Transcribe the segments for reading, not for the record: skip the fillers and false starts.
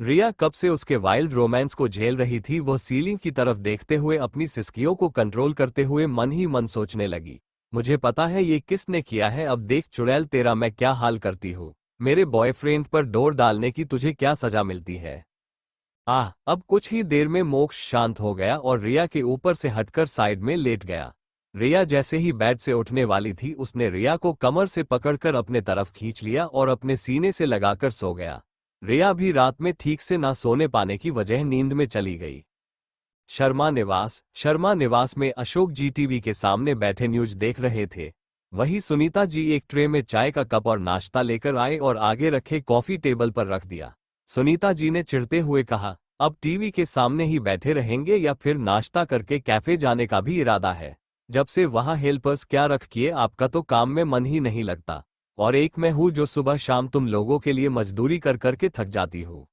रिया कब से उसके वाइल्ड रोमांस को झेल रही थी। वो सीलिंग की तरफ देखते हुए अपनी सिसकियों को कंट्रोल करते हुए मन ही मन सोचने लगी, मुझे पता है ये किसने किया है। अब देख चुड़ैल, तेरा मैं क्या हाल करती हूँ। मेरे बॉयफ्रेंड पर डोर डालने की तुझे क्या सजा मिलती है। अब कुछ ही देर में मोक्ष शांत हो गया और रिया के ऊपर से हटकर साइड में लेट गया। रिया जैसे ही बेड से उठने वाली थी, उसने रिया को कमर से पकड़कर अपने तरफ खींच लिया और अपने सीने से लगाकर सो गया। रिया भी रात में ठीक से ना सोने पाने की वजह नींद में चली गई। शर्मा निवास में अशोक जी टीवी के सामने बैठे न्यूज देख रहे थे। वही सुनीता जी एक ट्रे में चाय का कप और नाश्ता लेकर आए और आगे रखे कॉफी टेबल पर रख दिया। सुनीता जी ने चिढ़ते हुए कहा, अब टीवी के सामने ही बैठे रहेंगे या फिर नाश्ता करके कैफे जाने का भी इरादा है। जब से वहां हेल्पर्स क्या रख किए, आपका तो काम में मन ही नहीं लगता। और एक मैं हूं जो सुबह शाम तुम लोगों के लिए मजदूरी कर करके थक जाती हूँ।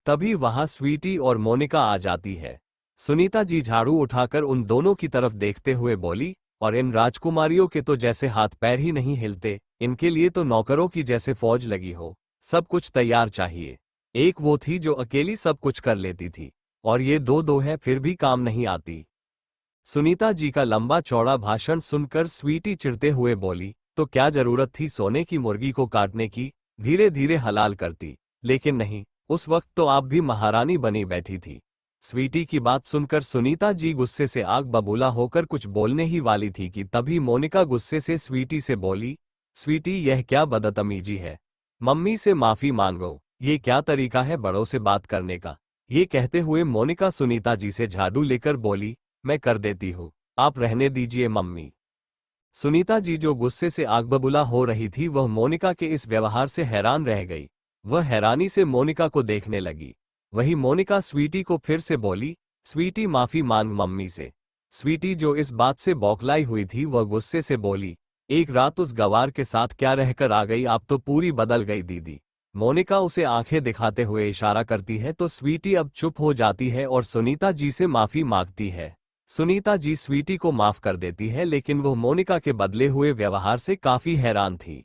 तभी वहां स्वीटी और मोनिका आ जाती है। सुनीता जी झाड़ू उठाकर उन दोनों की तरफ देखते हुए बोली, और इन राजकुमारियों के तो जैसे हाथ पैर ही नहीं हिलते, इनके लिए तो नौकरों की जैसे फौज लगी हो, सब कुछ तैयार चाहिए। एक वो थी जो अकेली सब कुछ कर लेती थी, और ये दो दो है फिर भी काम नहीं आती। सुनीता जी का लंबा चौड़ा भाषण सुनकर स्वीटी चिढ़ते हुए बोली, तो क्या जरूरत थी सोने की मुर्गी को काटने की, धीरे धीरे हलाल करती। लेकिन नहीं, उस वक्त तो आप भी महारानी बनी बैठी थी। स्वीटी की बात सुनकर सुनीता जी गुस्से से आग बबूला होकर कुछ बोलने ही वाली थी कि तभी मोनिका गुस्से से स्वीटी से बोली, स्वीटी यह क्या बदतमीजी है, मम्मी से माफी मांगो, ये क्या तरीका है बड़ों से बात करने का। ये कहते हुए मोनिका सुनीता जी से झाड़ू लेकर बोली, मैं कर देती हूँ, आप रहने दीजिए मम्मी। सुनीता जी जो गुस्से से आग बबूला हो रही थी, वह मोनिका के इस व्यवहार से हैरान रह गई। वह हैरानी से मोनिका को देखने लगी। वही मोनिका स्वीटी को फिर से बोली, स्वीटी माफी मांग मम्मी से। स्वीटी जो इस बात से बौखलाई हुई थी, वह गुस्से से बोली, एक रात उस गवार के साथ क्या रहकर आ गई, आप तो पूरी बदल गई दीदी। मोनिका उसे आंखें दिखाते हुए इशारा करती है तो स्वीटी अब चुप हो जाती है और सुनीता जी से माफी मांगती है। सुनीता जी स्वीटी को माफ कर देती है, लेकिन वह मोनिका के बदले हुए व्यवहार से काफी हैरान थी।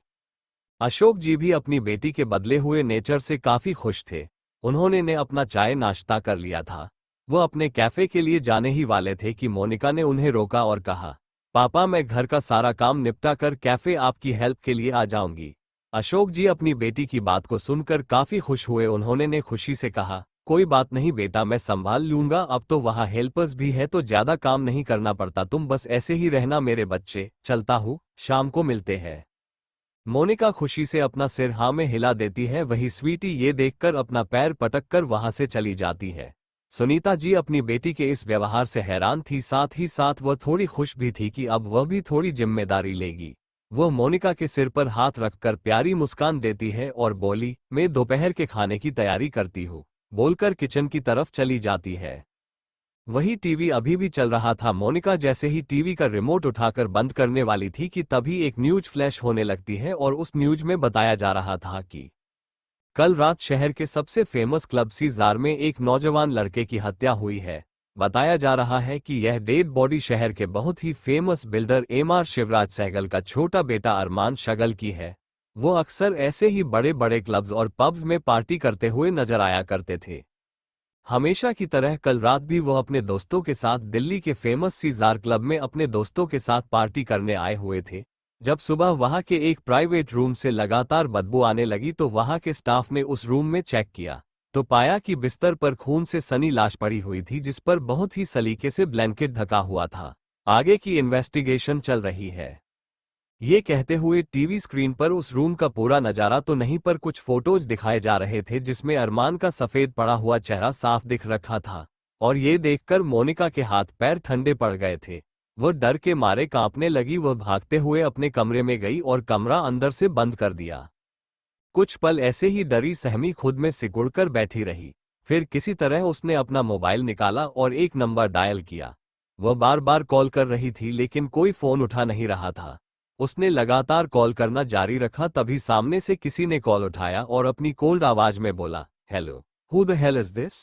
अशोक जी भी अपनी बेटी के बदले हुए नेचर से काफी खुश थे। उन्होंने ने अपना चाय नाश्ता कर लिया था। वह अपने कैफे के लिए जाने ही वाले थे कि मोनिका ने उन्हें रोका और कहा, पापा मैं घर का सारा काम निपटा कर कैफे आपकी हेल्प के लिए आ जाऊंगी। अशोक जी अपनी बेटी की बात को सुनकर काफी खुश हुए। उन्होंने ने खुशी से कहा, कोई बात नहीं बेटा, मैं संभाल लूंगा, अब तो वहाँ हेल्पर्स भी है तो ज्यादा काम नहीं करना पड़ता, तुम बस ऐसे ही रहना मेरे बच्चे, चलता हूँ, शाम को मिलते हैं। मोनिका खुशी से अपना सिर हाँ में हिला देती है। वही स्वीटी ये देखकर अपना पैर पटक कर वहां से चली जाती है। सुनीता जी अपनी बेटी के इस व्यवहार से हैरान थी, साथ ही साथ वह थोड़ी खुश भी थी कि अब वह भी थोड़ी जिम्मेदारी लेगी। वह मोनिका के सिर पर हाथ रखकर प्यारी मुस्कान देती है और बोली, मैं दोपहर के खाने की तैयारी करती हूँ, बोलकर किचन की तरफ चली जाती है। वही टीवी अभी भी चल रहा था। मोनिका जैसे ही टीवी का रिमोट उठाकर बंद करने वाली थी कि तभी एक न्यूज फ्लैश होने लगती है और उस न्यूज में बताया जा रहा था कि कल रात शहर के सबसे फेमस क्लब सीजार में एक नौजवान लड़के की हत्या हुई है। बताया जा रहा है कि यह डेड बॉडी शहर के बहुत ही famous builder MR Shivraj Sehgal का छोटा बेटा अरमान शगल की है। वो अक्सर ऐसे ही बड़े बड़े क्लब्स और पब्स में पार्टी करते हुए नजर आया करते थे। हमेशा की तरह कल रात भी वह अपने दोस्तों के साथ दिल्ली के फेमस सीजार क्लब में अपने दोस्तों के साथ पार्टी करने आए हुए थे। जब सुबह वहां के एक प्राइवेट रूम से लगातार बदबू आने लगी तो वहां के स्टाफ ने उस रूम में चेक किया तो पाया कि बिस्तर पर खून से सनी लाश पड़ी हुई थी, जिस पर बहुत ही सलीके से ब्लैंकेट ढका हुआ था। आगे की इन्वेस्टिगेशन चल रही है। ये कहते हुए टीवी स्क्रीन पर उस रूम का पूरा नजारा तो नहीं पर कुछ फोटोज दिखाए जा रहे थे, जिसमें अरमान का सफेद पड़ा हुआ चेहरा साफ दिख रखा था। और ये देखकर मोनिका के हाथ पैर ठंडे पड़ गए थे। वह डर के मारे कांपने लगी। वह भागते हुए अपने कमरे में गई और कमरा अंदर से बंद कर दिया। कुछ पल ऐसे ही डरी सहमी खुद में सिकुड़कर बैठी रही। फिर किसी तरह उसने अपना मोबाइल निकाला और एक नंबर डायल किया। वह बार बार कॉल कर रही थी लेकिन कोई फोन उठा नहीं रहा था। उसने लगातार कॉल करना जारी रखा, तभी सामने से किसी ने कॉल उठाया और अपनी कोल्ड आवाज में बोला, hello, who the hell is this.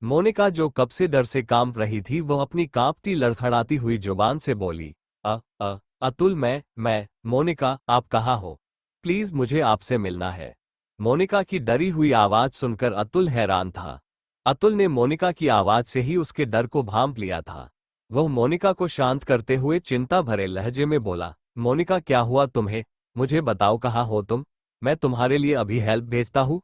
Monika जो कब से डर से कांप रही थी, वह अपनी कांपती लड़खड़ाती हुई जुबान से बोली, अतुल, मैं मोनिका, आप कहाँ हो? प्लीज मुझे आपसे मिलना है। मोनिका की डरी हुई आवाज सुनकर अतुल हैरान था। अतुल ने मोनिका की आवाज से ही उसके डर को भांप लिया था। वह मोनिका को शांत करते हुए चिंता भरे लहजे में बोला, मोनिका क्या हुआ तुम्हें? मुझे बताओ कहाँ हो तुम? मैं तुम्हारे लिए अभी हेल्प भेजता हूँ।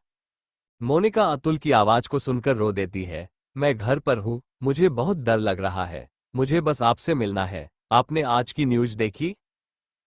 मोनिका अतुल की आवाज को सुनकर रो देती है। मैं घर पर हूँ, मुझे बहुत डर लग रहा है, मुझे बस आपसे मिलना है। आपने आज की न्यूज़ देखी?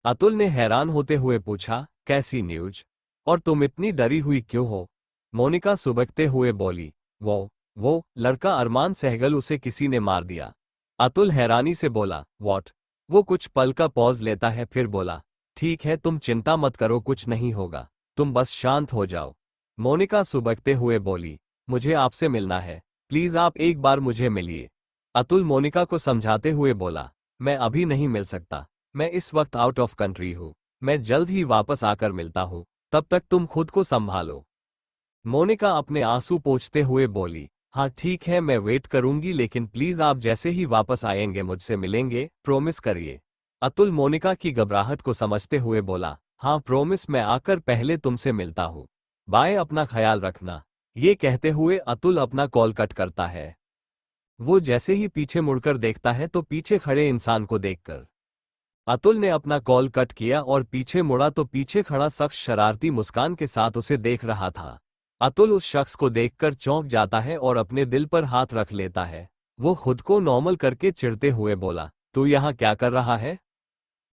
अतुल ने हैरान होते हुए पूछा, कैसी न्यूज़? और तुम इतनी डरी हुई क्यों हो? मोनिका सुबकते हुए बोली, वो लड़का अरमान सहगल, उसे किसी ने मार दिया। अतुल हैरानी से बोला, व्हाट? वो कुछ पल का पॉज लेता है फिर बोला, ठीक है तुम चिंता मत करो, कुछ नहीं होगा, तुम बस शांत हो जाओ। मोनिका सुबकते हुए बोली, मुझे आपसे मिलना है, प्लीज आप एक बार मुझे मिलिए। अतुल मोनिका को समझाते हुए बोला, मैं अभी नहीं मिल सकता, मैं इस वक्त आउट ऑफ कंट्री हूँ, मैं जल्द ही वापस आकर मिलता हूँ, तब तक तुम खुद को संभालो। मोनिका अपने आंसू पोंछते हुए बोली, हाँ ठीक है मैं वेट करूंगी, लेकिन प्लीज आप जैसे ही वापस आएंगे मुझसे मिलेंगे, प्रॉमिस करिए। अतुल मोनिका की घबराहट को समझते हुए बोला, हाँ प्रॉमिस, मैं आकर पहले तुमसे मिलता हूँ। बाय, अपना ख्याल रखना। ये कहते हुए अतुल अपना कॉल कट करता है। वो जैसे ही पीछे मुड़कर देखता है तो पीछे खड़े इंसान को देखकर अतुल ने अपना कॉल कट किया और पीछे मुड़ा तो पीछे खड़ा शख्स शरारती मुस्कान के साथ उसे देख रहा था। अतुल उस शख्स को देखकर चौंक जाता है और अपने दिल पर हाथ रख लेता है। वो खुद को नॉर्मल करके चिढ़ते हुए बोला, तू यहाँ क्या कर रहा है?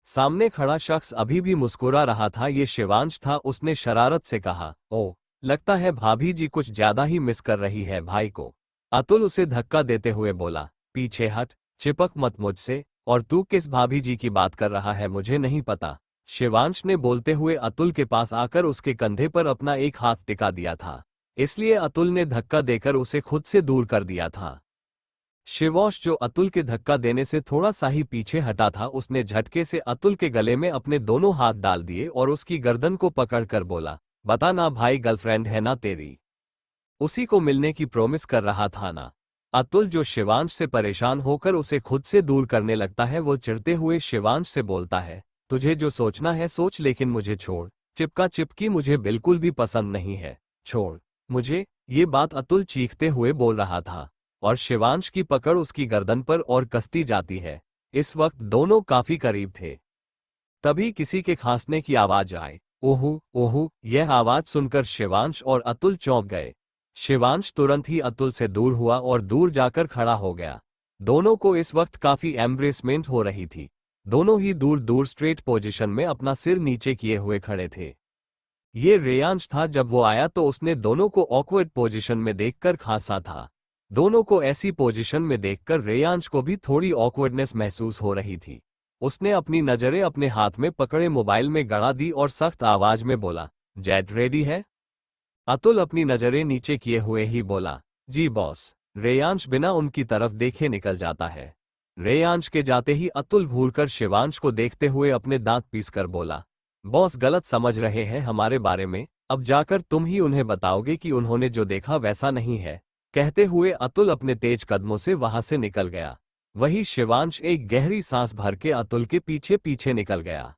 सामने खड़ा शख्स अभी भी मुस्कुरा रहा था। ये शिवांश था। उसने शरारत से कहा, ओ, लगता है भाभी जी कुछ ज्यादा ही मिस कर रही है भाई को। अतुल उसे धक्का देते हुए बोला, पीछे हट, चिपक मत मुझसे, और तू किस भाभी जी की बात कर रहा है मुझे नहीं पता। शिवांश ने बोलते हुए अतुल के पास आकर उसके कंधे पर अपना एक हाथ टिका दिया था, इसलिए अतुल ने धक्का देकर उसे खुद से दूर कर दिया था। शिवांश, जो अतुल के धक्का देने से थोड़ा सा ही पीछे हटा था, उसने झटके से अतुल के गले में अपने दोनों हाथ डाल दिए और उसकी गर्दन को पकड़कर बोला, बता ना भाई, गर्लफ्रेंड है ना तेरी? उसी को मिलने की प्रॉमिस कर रहा था ना? अतुल, जो शिवांश से परेशान होकर उसे खुद से दूर करने लगता है, वो चिढ़ते हुए शिवांश से बोलता है, तुझे जो सोचना है सोच, लेकिन मुझे छोड़। चिपका चिपकी मुझे बिल्कुल भी पसंद नहीं है, छोड़ मुझे। ये बात अतुल चीखते हुए बोल रहा था और शिवांश की पकड़ उसकी गर्दन पर और कसती जाती है। इस वक्त दोनों काफी करीब थे। तभी किसी के खांसने की आवाज आई। ओहू ओहू, यह आवाज सुनकर शिवांश और अतुल चौंक गए। शिवांश तुरंत ही अतुल से दूर हुआ और दूर जाकर खड़ा हो गया। दोनों को इस वक्त काफी एम्ब्रेसमेंट हो रही थी। दोनों ही दूर दूर स्ट्रेट पोजीशन में अपना सिर नीचे किए हुए खड़े थे। ये रेयांश था। जब वो आया तो उसने दोनों को ऑकवर्ड पोजीशन में देखकर खांसा था। दोनों को ऐसी पोजीशन में देखकर रेयांश को भी थोड़ी ऑकवर्डनेस महसूस हो रही थी। उसने अपनी नजरें अपने हाथ में पकड़े मोबाइल में गड़ा दी और सख्त आवाज में बोला, जेट रेडी है? अतुल अपनी नजरें नीचे किए हुए ही बोला, जी बॉस। रेयांश बिना उनकी तरफ देखे निकल जाता है। रेयांश के जाते ही अतुल भूलकर शिवांश को देखते हुए अपने दांत पीसकर बोला, बॉस गलत समझ रहे हैं हमारे बारे में, अब जाकर तुम ही उन्हें बताओगे कि उन्होंने जो देखा वैसा नहीं है। कहते हुए अतुल अपने तेज कदमों से वहां से निकल गया। वही शिवांश एक गहरी सांस भर के अतुल के पीछे पीछे निकल गया।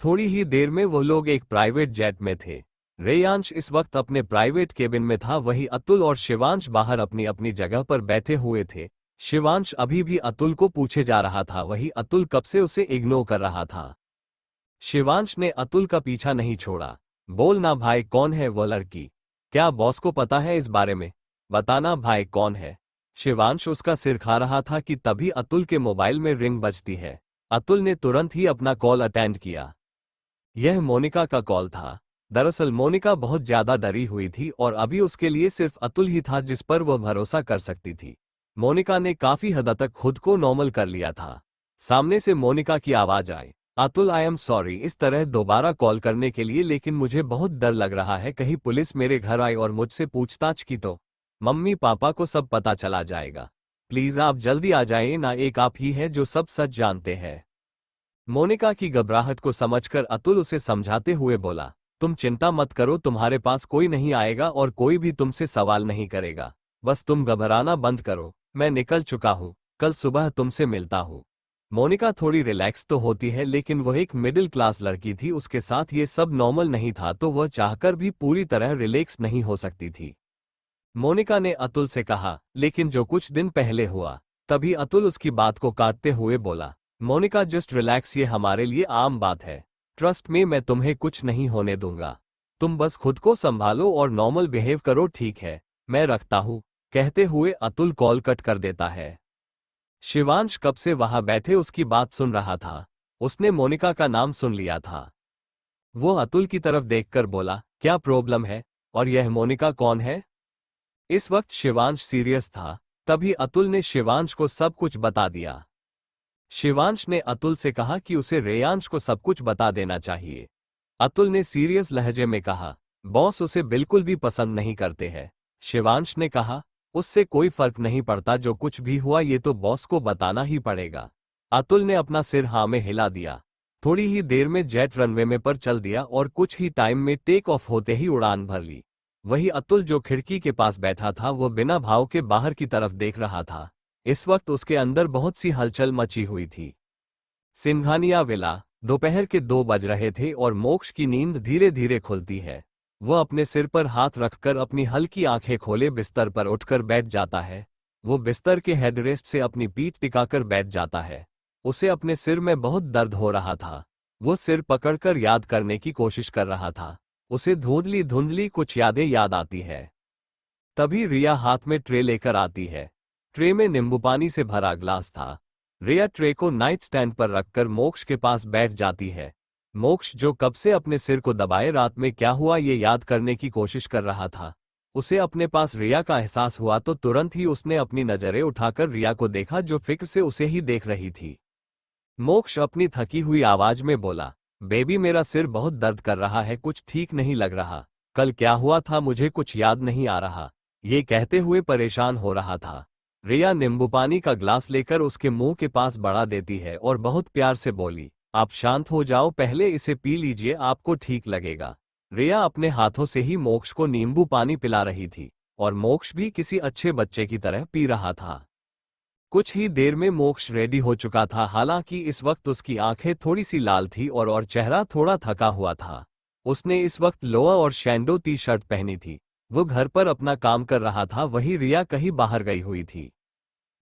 थोड़ी ही देर में वो लोग एक प्राइवेट जेट में थे। रेयांश इस वक्त अपने प्राइवेट केबिन में था, वही अतुल और शिवांश बाहर अपनी अपनी जगह पर बैठे हुए थे। शिवांश अभी भी अतुल को पूछे जा रहा था, वही अतुल कब से उसे इग्नोर कर रहा था। शिवांश ने अतुल का पीछा नहीं छोड़ा। बोल ना भाई, कौन है वो लड़की? क्या बॉस को पता है इस बारे में? बताना भाई, कौन है? शिवांश उसका सिर खा रहा था कि तभी अतुल के मोबाइल में रिंग बजती है। अतुल ने तुरंत ही अपना कॉल अटेंड किया। यह मोनिका का कॉल था। दरअसल मोनिका बहुत ज्यादा डरी हुई थी और अभी उसके लिए सिर्फ अतुल ही था जिस पर वह भरोसा कर सकती थी। मोनिका ने काफी हद तक खुद को नॉर्मल कर लिया था। सामने से मोनिका की आवाज आई, अतुल आई एम सॉरी इस तरह दोबारा कॉल करने के लिए, लेकिन मुझे बहुत डर लग रहा है कहीं पुलिस मेरे घर आई और मुझसे पूछताछ की तो मम्मी पापा को सब पता चला जाएगा। प्लीज आप जल्दी आ जाइए ना, एक आप ही है जो सब सच जानते हैं। मोनिका की घबराहट को समझकर अतुल उसे समझाते हुए बोला, तुम चिंता मत करो, तुम्हारे पास कोई नहीं आएगा और कोई भी तुमसे सवाल नहीं करेगा। बस तुम घबराना बंद करो, मैं निकल चुका हूँ, कल सुबह तुमसे मिलता हूँ। मोनिका थोड़ी रिलैक्स तो होती है, लेकिन वह एक मिडिल क्लास लड़की थी, उसके साथ ये सब नॉर्मल नहीं था, तो वह चाहकर भी पूरी तरह रिलैक्स नहीं हो सकती थी। मोनिका ने अतुल से कहा, लेकिन जो कुछ दिन पहले हुआ। तभी अतुल उसकी बात को काटते हुए बोला, मोनिका जस्ट रिलैक्स, ये हमारे लिए आम बात है। ट्रस्ट में, मैं तुम्हें कुछ नहीं होने दूंगा। तुम बस खुद को संभालो और नॉर्मल बिहेव करो, ठीक है? मैं रखता हूं। कहते हुए अतुल कॉल कट कर देता है। शिवांश कब से वहां बैठे उसकी बात सुन रहा था। उसने मोनिका का नाम सुन लिया था। वो अतुल की तरफ देखकर बोला, क्या प्रॉब्लम है? और यह मोनिका कौन है? इस वक्त शिवांश सीरियस था। तभी अतुल ने शिवांश को सब कुछ बता दिया। शिवांश ने अतुल से कहा कि उसे रेयांश को सब कुछ बता देना चाहिए। अतुल ने सीरियस लहजे में कहा, बॉस उसे बिल्कुल भी पसंद नहीं करते हैं। शिवांश ने कहा, उससे कोई फर्क नहीं पड़ता, जो कुछ भी हुआ ये तो बॉस को बताना ही पड़ेगा। अतुल ने अपना सिर हाँ में हिला दिया। थोड़ी ही देर में जेट रनवे में पर चल दिया और कुछ ही टाइम में टेक ऑफ होते ही उड़ान भर ली। वही अतुल जो खिड़की के पास बैठा था, वह बिना भाव के बाहर की तरफ देख रहा था। इस वक्त उसके अंदर बहुत सी हलचल मची हुई थी। सिंघानिया विला। दोपहर के 2 बज रहे थे और मोक्ष की नींद धीरे धीरे खुलती है। वह अपने सिर पर हाथ रखकर अपनी हल्की आंखें खोले बिस्तर पर उठकर बैठ जाता है। वो बिस्तर के हेडरेस्ट से अपनी पीठ टिकाकर बैठ जाता है। उसे अपने सिर में बहुत दर्द हो रहा था। वो सिर पकड़कर याद करने की कोशिश कर रहा था। उसे धुंधली धुंधली कुछ यादें याद आती है। तभी रिया हाथ में ट्रे लेकर आती है। ट्रे में नींबू पानी से भरा ग्लास था। रिया ट्रे को नाइट स्टैंड पर रखकर मोक्ष के पास बैठ जाती है। मोक्ष, जो कब से अपने सिर को दबाए रात में क्या हुआ ये याद करने की कोशिश कर रहा था, उसे अपने पास रिया का एहसास हुआ तो तुरंत ही उसने अपनी नजरें उठाकर रिया को देखा, जो फिक्र से उसे ही देख रही थी। मोक्ष अपनी थकी हुई आवाज में बोला, बेबी मेरा सिर बहुत दर्द कर रहा है, कुछ ठीक नहीं लग रहा। कल क्या हुआ था मुझे कुछ याद नहीं आ रहा। ये कहते हुए परेशान हो रहा था। रिया नींबू पानी का ग्लास लेकर उसके मुंह के पास बढ़ा देती है और बहुत प्यार से बोली, आप शांत हो जाओ, पहले इसे पी लीजिए, आपको ठीक लगेगा। रिया अपने हाथों से ही मोक्ष को नींबू पानी पिला रही थी और मोक्ष भी किसी अच्छे बच्चे की तरह पी रहा था। कुछ ही देर में मोक्ष रेडी हो चुका था। हालांकि इस वक्त उसकी आंखें थोड़ी सी लाल थी और चेहरा थोड़ा थका हुआ था। उसने इस वक्त लोअर और शैंडो टी शर्ट पहनी थी। वो घर पर अपना काम कर रहा था, वही रिया कहीं बाहर गई हुई थी।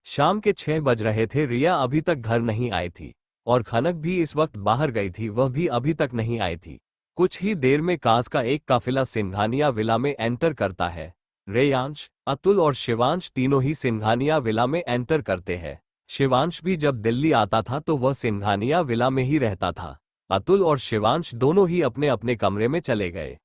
शाम के 6 बज रहे थे। रिया अभी तक घर नहीं आई थी और खनक भी इस वक्त बाहर गई थी, वह भी अभी तक नहीं आई थी। कुछ ही देर में कास का एक काफिला सिंघानिया विला में एंटर करता है। रेयांश, अतुल और शिवांश तीनों ही सिंघानिया विला में एंटर करते हैं। शिवांश भी जब दिल्ली आता था तो वह सिंघानिया विला में ही रहता था। अतुल और शिवांश दोनों ही अपने अपने कमरे में चले गए।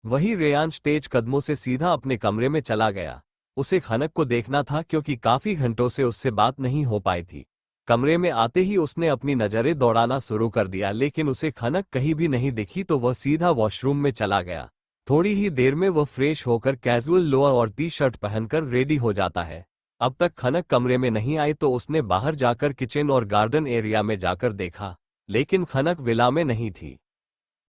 वही रेयांश तेज कदमों से सीधा अपने कमरे में चला गया। उसे खनक को देखना था, क्योंकि काफी घंटों से उससे बात नहीं हो पाई थी। कमरे में आते ही उसने अपनी नजरें दौड़ाना शुरू कर दिया, लेकिन उसे खनक कहीं भी नहीं दिखी तो वह सीधा वॉशरूम में चला गया। थोड़ी ही देर में वह फ्रेश होकर कैजुअल लोअर और टी शर्ट पहनकर रेडी हो जाता है। अब तक खनक कमरे में नहीं आई तो उसने बाहर जाकर किचन और गार्डन एरिया में जाकर देखा, लेकिन खनक विला में नहीं थी।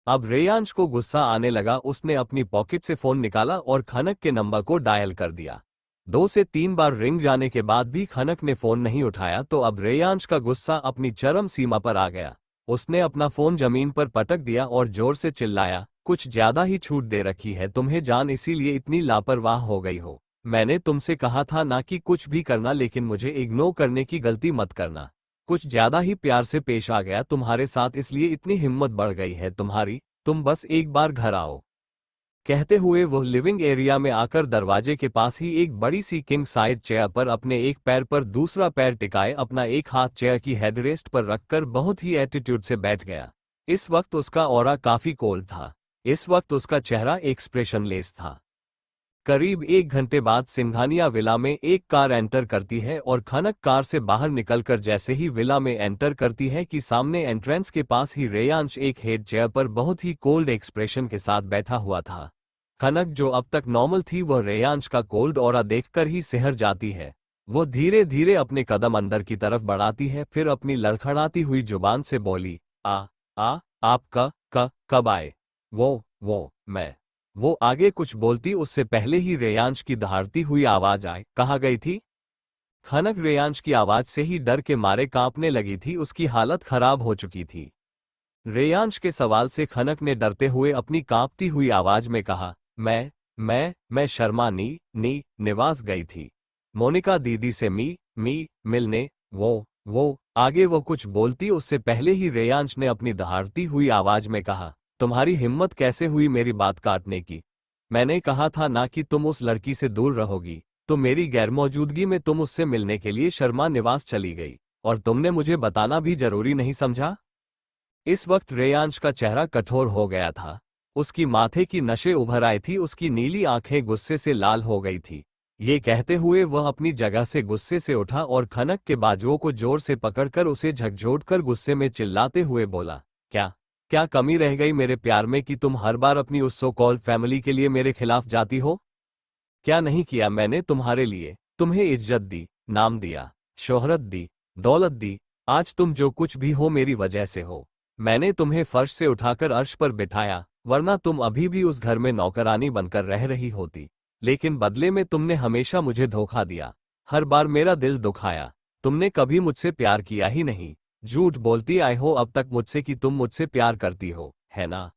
अब रेयांश को गुस्सा आने लगा। उसने अपनी पॉकेट से फोन निकाला और खनक के नंबर को डायल कर दिया। 2 से 3 बार रिंग जाने के बाद भी खनक ने फोन नहीं उठाया तो अब रेयांश का गुस्सा अपनी चरम सीमा पर आ गया। उसने अपना फोन जमीन पर पटक दिया और जोर से चिल्लाया, कुछ ज्यादा ही छूट दे रखी है तुम्हें जान, इसीलिए इतनी लापरवाह हो गई हो। मैंने तुमसे कहा था ना कि कुछ भी करना, लेकिन मुझे इग्नोर करने की गलती मत करना। कुछ ज्यादा ही प्यार से पेश आ गया तुम्हारे साथ, इसलिए इतनी हिम्मत बढ़ गई है तुम्हारी। तुम बस एक बार घर आओ। कहते हुए वो लिविंग एरिया में आकर दरवाजे के पास ही एक बड़ी सी किंग साइज चेयर पर अपने एक पैर पर दूसरा पैर टिकाए अपना एक हाथ चेयर की हेडरेस्ट पर रखकर बहुत ही एटीट्यूड से बैठ गया। इस वक्त उसका ऑरा काफी कोल्ड था। इस वक्त उसका चेहरा एक्सप्रेशनलेस था। करीब 1 घंटे बाद सिंघानिया विला में एक कार एंटर करती है और खनक कार से बाहर निकलकर जैसे ही विला में एंटर करती है कि सामने एंट्रेंस के पास ही रेयांश एक हेड चेयर पर बहुत ही कोल्ड एक्सप्रेशन के साथ बैठा हुआ था। खनक, जो अब तक नॉर्मल थी, वह रेयांश का कोल्ड ऑरा देखकर ही सिहर जाती है। वो धीरे धीरे अपने कदम अंदर की तरफ बढ़ाती है, फिर अपनी लड़खड़ाती हुई जुबान से बोली, आप कब आए? मैं। वो आगे कुछ बोलती उससे पहले ही रेयांश की दहाड़ती हुई आवाज आए, कहाँ गई थी? खनक रेयांश की आवाज से ही डर के मारे कांपने लगी थी, उसकी हालत खराब हो चुकी थी। रेयांश के सवाल से खनक ने डरते हुए अपनी कांपती हुई आवाज में कहा, मैं शर्मा नी निवास गई थी मोनिका दीदी से मी मिलने। वो आगे वो कुछ बोलती उससे पहले ही रेयांश ने अपनी दहाड़ती हुई आवाज में कहा, तुम्हारी हिम्मत कैसे हुई मेरी बात काटने की? मैंने कहा था ना कि तुम उस लड़की से दूर रहोगी, तो मेरी गैरमौजूदगी में तुम उससे मिलने के लिए शर्मा निवास चली गई, और तुमने मुझे बताना भी जरूरी नहीं समझा? इस वक्त रेयांश का चेहरा कठोर हो गया था। उसकी माथे की नशे उभर आई थी, उसकी नीली आंखें गुस्से से लाल हो गई थी। ये कहते हुए वह अपनी जगह से गुस्से से उठा और खनक के बाजुओं को जोर से पकड़कर उसे झकझोरकर गुस्से में चिल्लाते हुए बोला, क्या क्या कमी रह गई मेरे प्यार में कि तुम हर बार अपनी उस सो कॉल्ड फैमिली के लिए मेरे खिलाफ जाती हो? क्या नहीं किया मैंने तुम्हारे लिए? तुम्हें इज्जत दी, नाम दिया, शोहरत दी, दौलत दी। आज तुम जो कुछ भी हो मेरी वजह से हो। मैंने तुम्हें फर्श से उठाकर अर्श पर बिठाया, वरना तुम अभी भी उस घर में नौकरानी बनकर रह रही होती। लेकिन बदले में तुमने हमेशा मुझे धोखा दिया, हर बार मेरा दिल दुखाया। तुमने कभी मुझसे प्यार किया ही नहीं। झूठ बोलती आई हो अब तक मुझसे कि तुम मुझसे प्यार करती हो, है ना?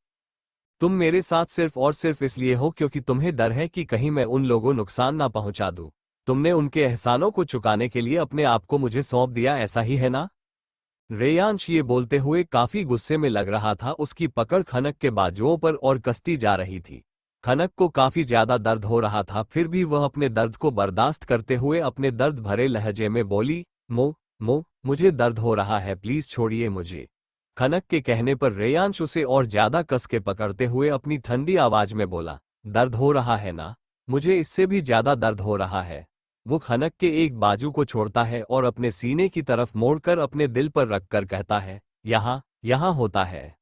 तुम मेरे साथ सिर्फ और सिर्फ इसलिए हो क्योंकि तुम्हें डर है कि कहीं मैं उन लोगों नुकसान ना पहुंचा दूं। तुमने उनके एहसानों को चुकाने के लिए अपने आप को मुझे सौंप दिया, ऐसा ही है ना? रेयांश ये बोलते हुए काफी गुस्से में लग रहा था। उसकी पकड़ खनक के बाजुओं पर और कसती जा रही थी। खनक को काफी ज्यादा दर्द हो रहा था, फिर भी वह अपने दर्द को बर्दाश्त करते हुए अपने दर्द भरे लहजे में बोली, मुझे दर्द हो रहा है, प्लीज छोड़िए मुझे। खनक के कहने पर रेयांश उसे और ज्यादा कस के पकड़ते हुए अपनी ठंडी आवाज में बोला, दर्द हो रहा है ना? मुझे इससे भी ज्यादा दर्द हो रहा है। वो खनक के एक बाजू को छोड़ता है और अपने सीने की तरफ मोड़कर अपने दिल पर रखकर कहता है, यहाँ होता है।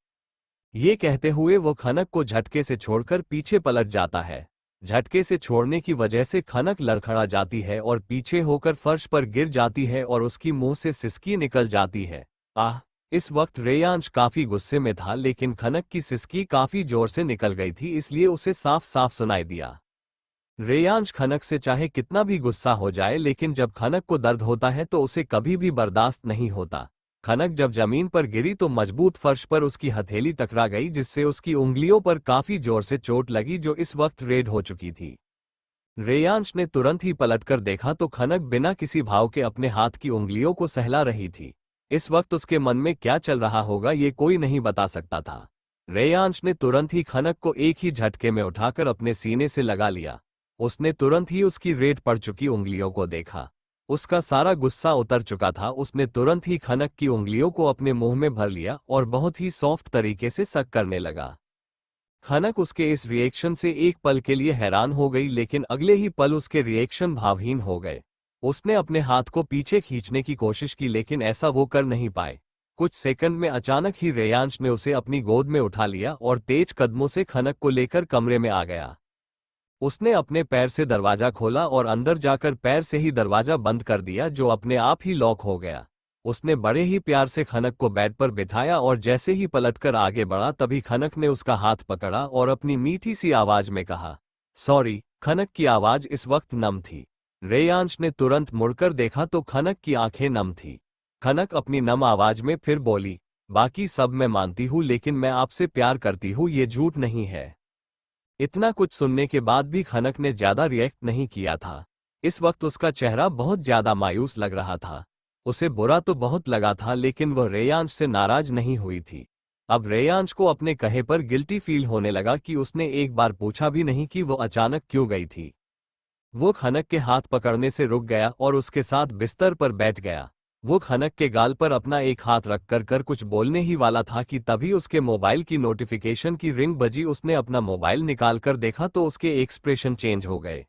ये कहते हुए वो खनक को झटके से छोड़कर पीछे पलट जाता है। झटके से छोड़ने की वजह से खनक लड़खड़ा जाती है और पीछे होकर फर्श पर गिर जाती है और उसकी मुंह से सिसकी निकल जाती है। आह! इस वक्त रेयांश काफी गुस्से में था, लेकिन खनक की सिसकी काफी जोर से निकल गई थी, इसलिए उसे साफ साफ सुनाई दिया। रेयांश खनक से चाहे कितना भी गुस्सा हो जाए, लेकिन जब खनक को दर्द होता है तो उसे कभी भी बर्दाश्त नहीं होता। खनक जब जमीन पर गिरी तो मजबूत फर्श पर उसकी हथेली टकरा गई, जिससे उसकी उंगलियों पर काफी जोर से चोट लगी, जो इस वक्त रेड हो चुकी थी। रेयांश ने तुरंत ही पलटकर देखा तो खनक बिना किसी भाव के अपने हाथ की उंगलियों को सहला रही थी। इस वक्त उसके मन में क्या चल रहा होगा ये कोई नहीं बता सकता था। रेयांश ने तुरंत ही खनक को एक ही झटके में उठाकर अपने सीने से लगा लिया। उसने तुरंत ही उसकी रेत पड़ चुकी उंगलियों को देखा। उसका सारा गुस्सा उतर चुका था। उसने तुरंत ही खनक की उंगलियों को अपने मुंह में भर लिया और बहुत ही सॉफ्ट तरीके से सक करने लगा। खनक उसके इस रिएक्शन से एक पल के लिए हैरान हो गई, लेकिन अगले ही पल उसके रिएक्शन भावहीन हो गए। उसने अपने हाथ को पीछे खींचने की कोशिश की, लेकिन ऐसा वो कर नहीं पाए। कुछ सेकंड में अचानक ही रेयांश ने उसे अपनी गोद में उठा लिया और तेज कदमों से खनक को लेकर कमरे में आ गया। उसने अपने पैर से दरवाजा खोला और अंदर जाकर पैर से ही दरवाजा बंद कर दिया, जो अपने आप ही लॉक हो गया। उसने बड़े ही प्यार से खनक को बेड पर बिठाया और जैसे ही पलटकर आगे बढ़ा, तभी खनक ने उसका हाथ पकड़ा और अपनी मीठी सी आवाज में कहा, सॉरी। खनक की आवाज इस वक्त नम थी। रेयांश ने तुरंत मुड़कर देखा तो खनक की आंखें नम थी। खनक अपनी नम आवाज में फिर बोली, बाकी सब मैं मानती हूँ, लेकिन मैं आपसे प्यार करती हूँ, ये झूठ नहीं है। इतना कुछ सुनने के बाद भी खनक ने ज्यादा रिएक्ट नहीं किया था। इस वक्त उसका चेहरा बहुत ज्यादा मायूस लग रहा था। उसे बुरा तो बहुत लगा था, लेकिन वह रेयांश से नाराज नहीं हुई थी। अब रेयांश को अपने कहे पर गिल्टी फील होने लगा कि उसने एक बार पूछा भी नहीं कि वो अचानक क्यों गई थी। वो खनक के हाथ पकड़ने से रुक गया और उसके साथ बिस्तर पर बैठ गया। वो खनक के गाल पर अपना एक हाथ रख कर कुछ बोलने ही वाला था कि तभी उसके मोबाइल की नोटिफिकेशन की रिंग बजी। उसने अपना मोबाइल निकालकर देखा तो उसके एक्सप्रेशन चेंज हो गए।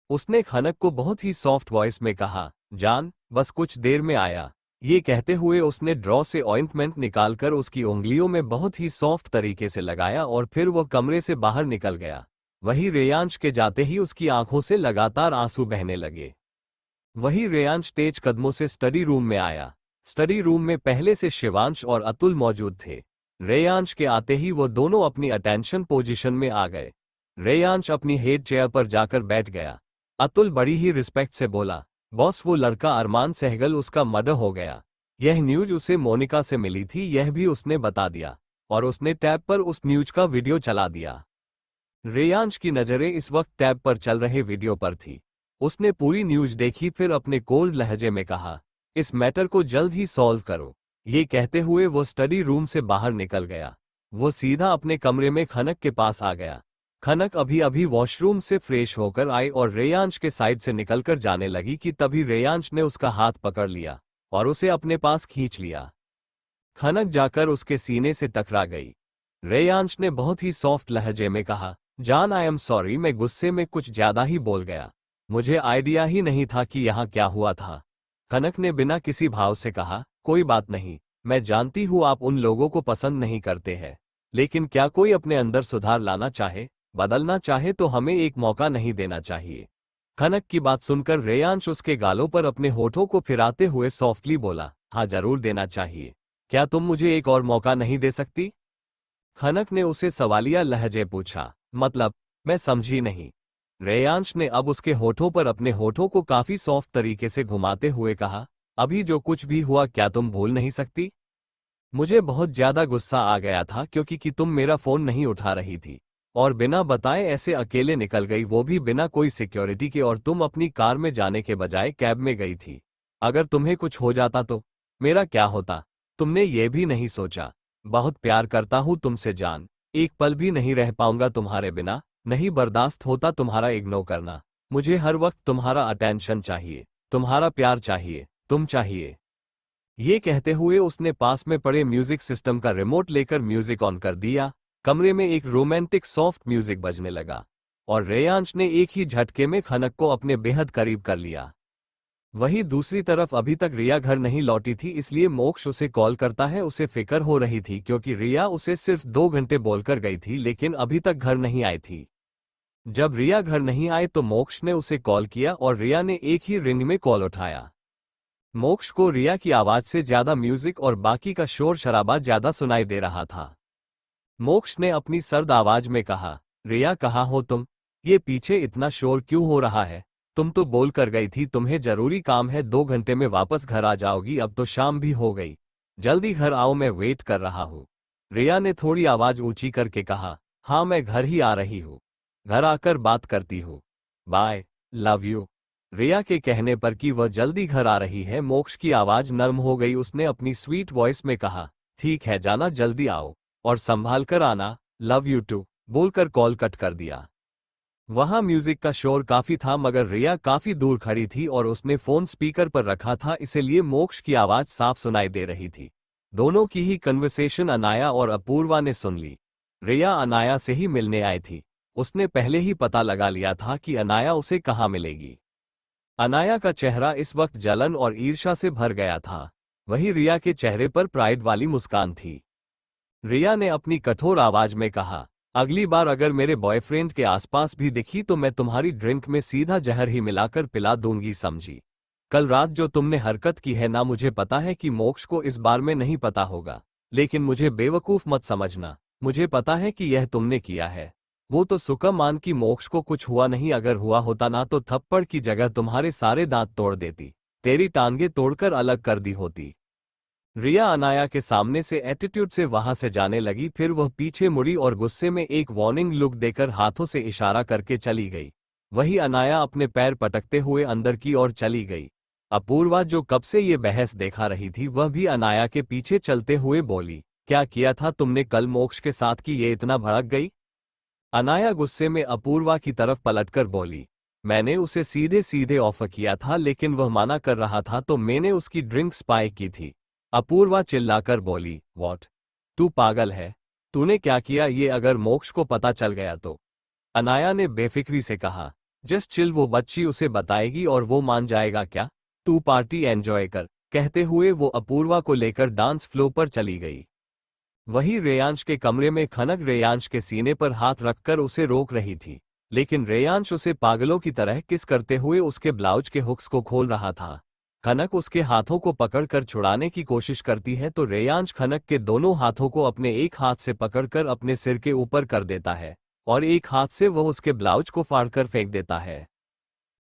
उसने खनक को बहुत ही सॉफ्ट वॉइस में कहा, जान, बस कुछ देर में आया। ये कहते हुए उसने ड्रॉ से ऑइंटमेंट निकालकर उसकी उंगलियों में बहुत ही सॉफ्ट तरीके से लगाया और फिर वह कमरे से बाहर निकल गया। वही रेयांश के जाते ही उसकी आंखों से लगातार आंसू बहने लगे। वही रेयांश तेज कदमों से स्टडी रूम में आया। स्टडी रूम में पहले से शिवांश और अतुल मौजूद थे। रेयांश के आते ही वो दोनों अपनी अटेंशन पोजीशन में आ गए। रेयांश अपनी हेड चेयर पर जाकर बैठ गया। अतुल बड़ी ही रिस्पेक्ट से बोला, बॉस, वो लड़का अरमान सहगल, उसका मर्डर हो गया। यह न्यूज उसे मोनिका से मिली थी, यह भी उसने बता दिया और उसने टैब पर उस न्यूज का वीडियो चला दिया। रेयांश की नज़रें इस वक्त टैब पर चल रहे वीडियो पर थी। उसने पूरी न्यूज देखी, फिर अपने कोल्ड लहजे में कहा, इस मैटर को जल्द ही सॉल्व करो। ये कहते हुए वो स्टडी रूम से बाहर निकल गया। वो सीधा अपने कमरे में खनक के पास आ गया। खनक अभी अभी वॉशरूम से फ्रेश होकर आई और रेयांश के साइड से निकलकर जाने लगी कि तभी रेयांश ने उसका हाथ पकड़ लिया और उसे अपने पास खींच लिया। खनक जाकर उसके सीने से टकरा गई। रेयांश ने बहुत ही सॉफ्ट लहजे में कहा, जान, आई एम सॉरी, मैं गुस्से में कुछ ज्यादा ही बोल गया। मुझे आइडिया ही नहीं था कि यहाँ क्या हुआ था। खनक ने बिना किसी भाव से कहा, कोई बात नहीं, मैं जानती हूँ आप उन लोगों को पसंद नहीं करते हैं, लेकिन क्या कोई अपने अंदर सुधार लाना चाहे, बदलना चाहे तो हमें एक मौका नहीं देना चाहिए। खनक की बात सुनकर रेयांश उसके गालों पर अपने होठों को फिराते हुए सॉफ्टली बोला, हाँ जरूर देना चाहिए। क्या तुम मुझे एक और मौका नहीं दे सकती? खनक ने उसे सवालिया लहजे पूछा, मतलब? मैं समझी नहीं। रेयांश ने अब उसके होठों पर अपने होठों को काफी सॉफ्ट तरीके से घुमाते हुए कहा, अभी जो कुछ भी हुआ क्या तुम भूल नहीं सकती? मुझे बहुत ज्यादा गुस्सा आ गया था क्योंकि तुम मेरा फोन नहीं उठा रही थी और बिना बताए ऐसे अकेले निकल गई, वो भी बिना कोई सिक्योरिटी के, और तुम अपनी कार में जाने के बजाय कैब में गई थी। अगर तुम्हें कुछ हो जाता तो मेरा क्या होता? तुमने ये भी नहीं सोचा? बहुत प्यार करता हूं तुमसे जान, एक पल भी नहीं रह पाऊंगा तुम्हारे बिना। नहीं बर्दाश्त होता तुम्हारा इग्नोर करना। मुझे हर वक्त तुम्हारा अटेंशन चाहिए, तुम्हारा प्यार चाहिए, तुम चाहिए। ये कहते हुए उसने पास में पड़े म्यूजिक सिस्टम का रिमोट लेकर म्यूजिक ऑन कर दिया। कमरे में एक रोमांटिक सॉफ्ट म्यूजिक बजने लगा और रेयांश ने एक ही झटके में खनक को अपने बेहद करीब कर लिया। वहीं दूसरी तरफ अभी तक रिया घर नहीं लौटी थी, इसलिए मोक्ष उसे कॉल करता है। उसे फिक्र हो रही थी क्योंकि रिया उसे सिर्फ 2 घंटे बोलकर गई थी, लेकिन अभी तक घर नहीं आई थी। जब रिया घर नहीं आई तो मोक्ष ने उसे कॉल किया और रिया ने एक ही रिंग में कॉल उठाया। मोक्ष को रिया की आवाज से ज्यादा म्यूजिक और बाकी का शोर शराबा ज्यादा सुनाई दे रहा था। मोक्ष ने अपनी सर्द आवाज में कहा, रिया कहाँ हो तुम? ये पीछे इतना शोर क्यों हो रहा है? तुम तो बोल कर गई थी तुम्हें जरूरी काम है, 2 घंटे में वापस घर आ जाओगी, अब तो शाम भी हो गई। जल्दी घर आओ, मैं वेट कर रहा हूँ। रिया ने थोड़ी आवाज ऊंची करके कहा, हाँ मैं घर ही आ रही हूँ, घर आकर बात करती हूँ, बाय, लव यू। रिया के कहने पर कि वह जल्दी घर आ रही है, मोक्ष की आवाज नर्म हो गई। उसने अपनी स्वीट वॉइस में कहा, ठीक है जाना, जल्दी आओ और संभाल कर आना, लव यू टू, बोलकर कॉल कट कर दिया। वहां म्यूजिक का शोर काफी था मगर रिया काफी दूर खड़ी थी और उसने फोन स्पीकर पर रखा था, इसलिए मोक्ष की आवाज साफ सुनाई दे रही थी। दोनों की ही कन्वर्सेशन अनाया और अपूर्वा ने सुन ली। रिया अनाया से ही मिलने आई थी। उसने पहले ही पता लगा लिया था कि अनाया उसे कहाँ मिलेगी। अनाया का चेहरा इस वक्त जलन और ईर्ष्या से भर गया था। वहीं रिया के चेहरे पर प्राइड वाली मुस्कान थी। रिया ने अपनी कठोर आवाज में कहा, अगली बार अगर मेरे बॉयफ्रेंड के आसपास भी दिखी तो मैं तुम्हारी ड्रिंक में सीधा जहर ही मिलाकर पिला दूंगी, समझी? कल रात जो तुमने हरकत की है ना, मुझे पता है कि मोक्ष को इस बार में नहीं पता होगा, लेकिन मुझे बेवकूफ मत समझना। मुझे पता है कि यह तुमने किया है। वो तो सुका मान कि मोक्ष को कुछ हुआ नहीं, अगर हुआ होता ना तो थप्पड़ की जगह तुम्हारे सारे दांत तोड़ देती, तेरी टांगे तोड़कर अलग कर दी होती। रिया अनाया के सामने से एटीट्यूड से वहां से जाने लगी, फिर वह पीछे मुड़ी और गुस्से में एक वार्निंग लुक देकर हाथों से इशारा करके चली गई। वही अनाया अपने पैर पटकते हुए अंदर की ओर चली गई। अपूर्वा जो कब से ये बहस देखा रही थी, वह भी अनाया के पीछे चलते हुए बोली, क्या किया था तुमने कल मोक्ष के साथ कि ये इतना भड़क गई? अनाया गुस्से में अपूर्वा की तरफ पलटकर बोली, मैंने उसे सीधे सीधे ऑफर किया था लेकिन वह माना कर रहा था तो मैंने उसकी ड्रिंक स्पाई की थी। अपूर्वा चिल्लाकर बोली, व्हाट? तू पागल है? तूने क्या किया? ये अगर मोक्ष को पता चल गया तो? अनाया ने बेफिक्री से कहा, जस्ट चिल, वो बच्ची उसे बताएगी और वो मान जाएगा क्या? तू पार्टी एंजॉय कर। कहते हुए वो अपूर्वा को लेकर डांस फ्लो पर चली गई। वहीं रेयांश के कमरे में खनक रेयांश के सीने पर हाथ रखकर उसे रोक रही थी, लेकिन रेयांश उसे पागलों की तरह किस करते हुए उसके ब्लाउज के हुक्स को खोल रहा था। खनक उसके हाथों को पकड़कर छुड़ाने की कोशिश करती है तो रेयांश खनक के दोनों हाथों को अपने एक हाथ से पकड़कर अपने सिर के ऊपर कर देता है और एक हाथ से वह उसके ब्लाउज को फाड़कर फेंक देता है।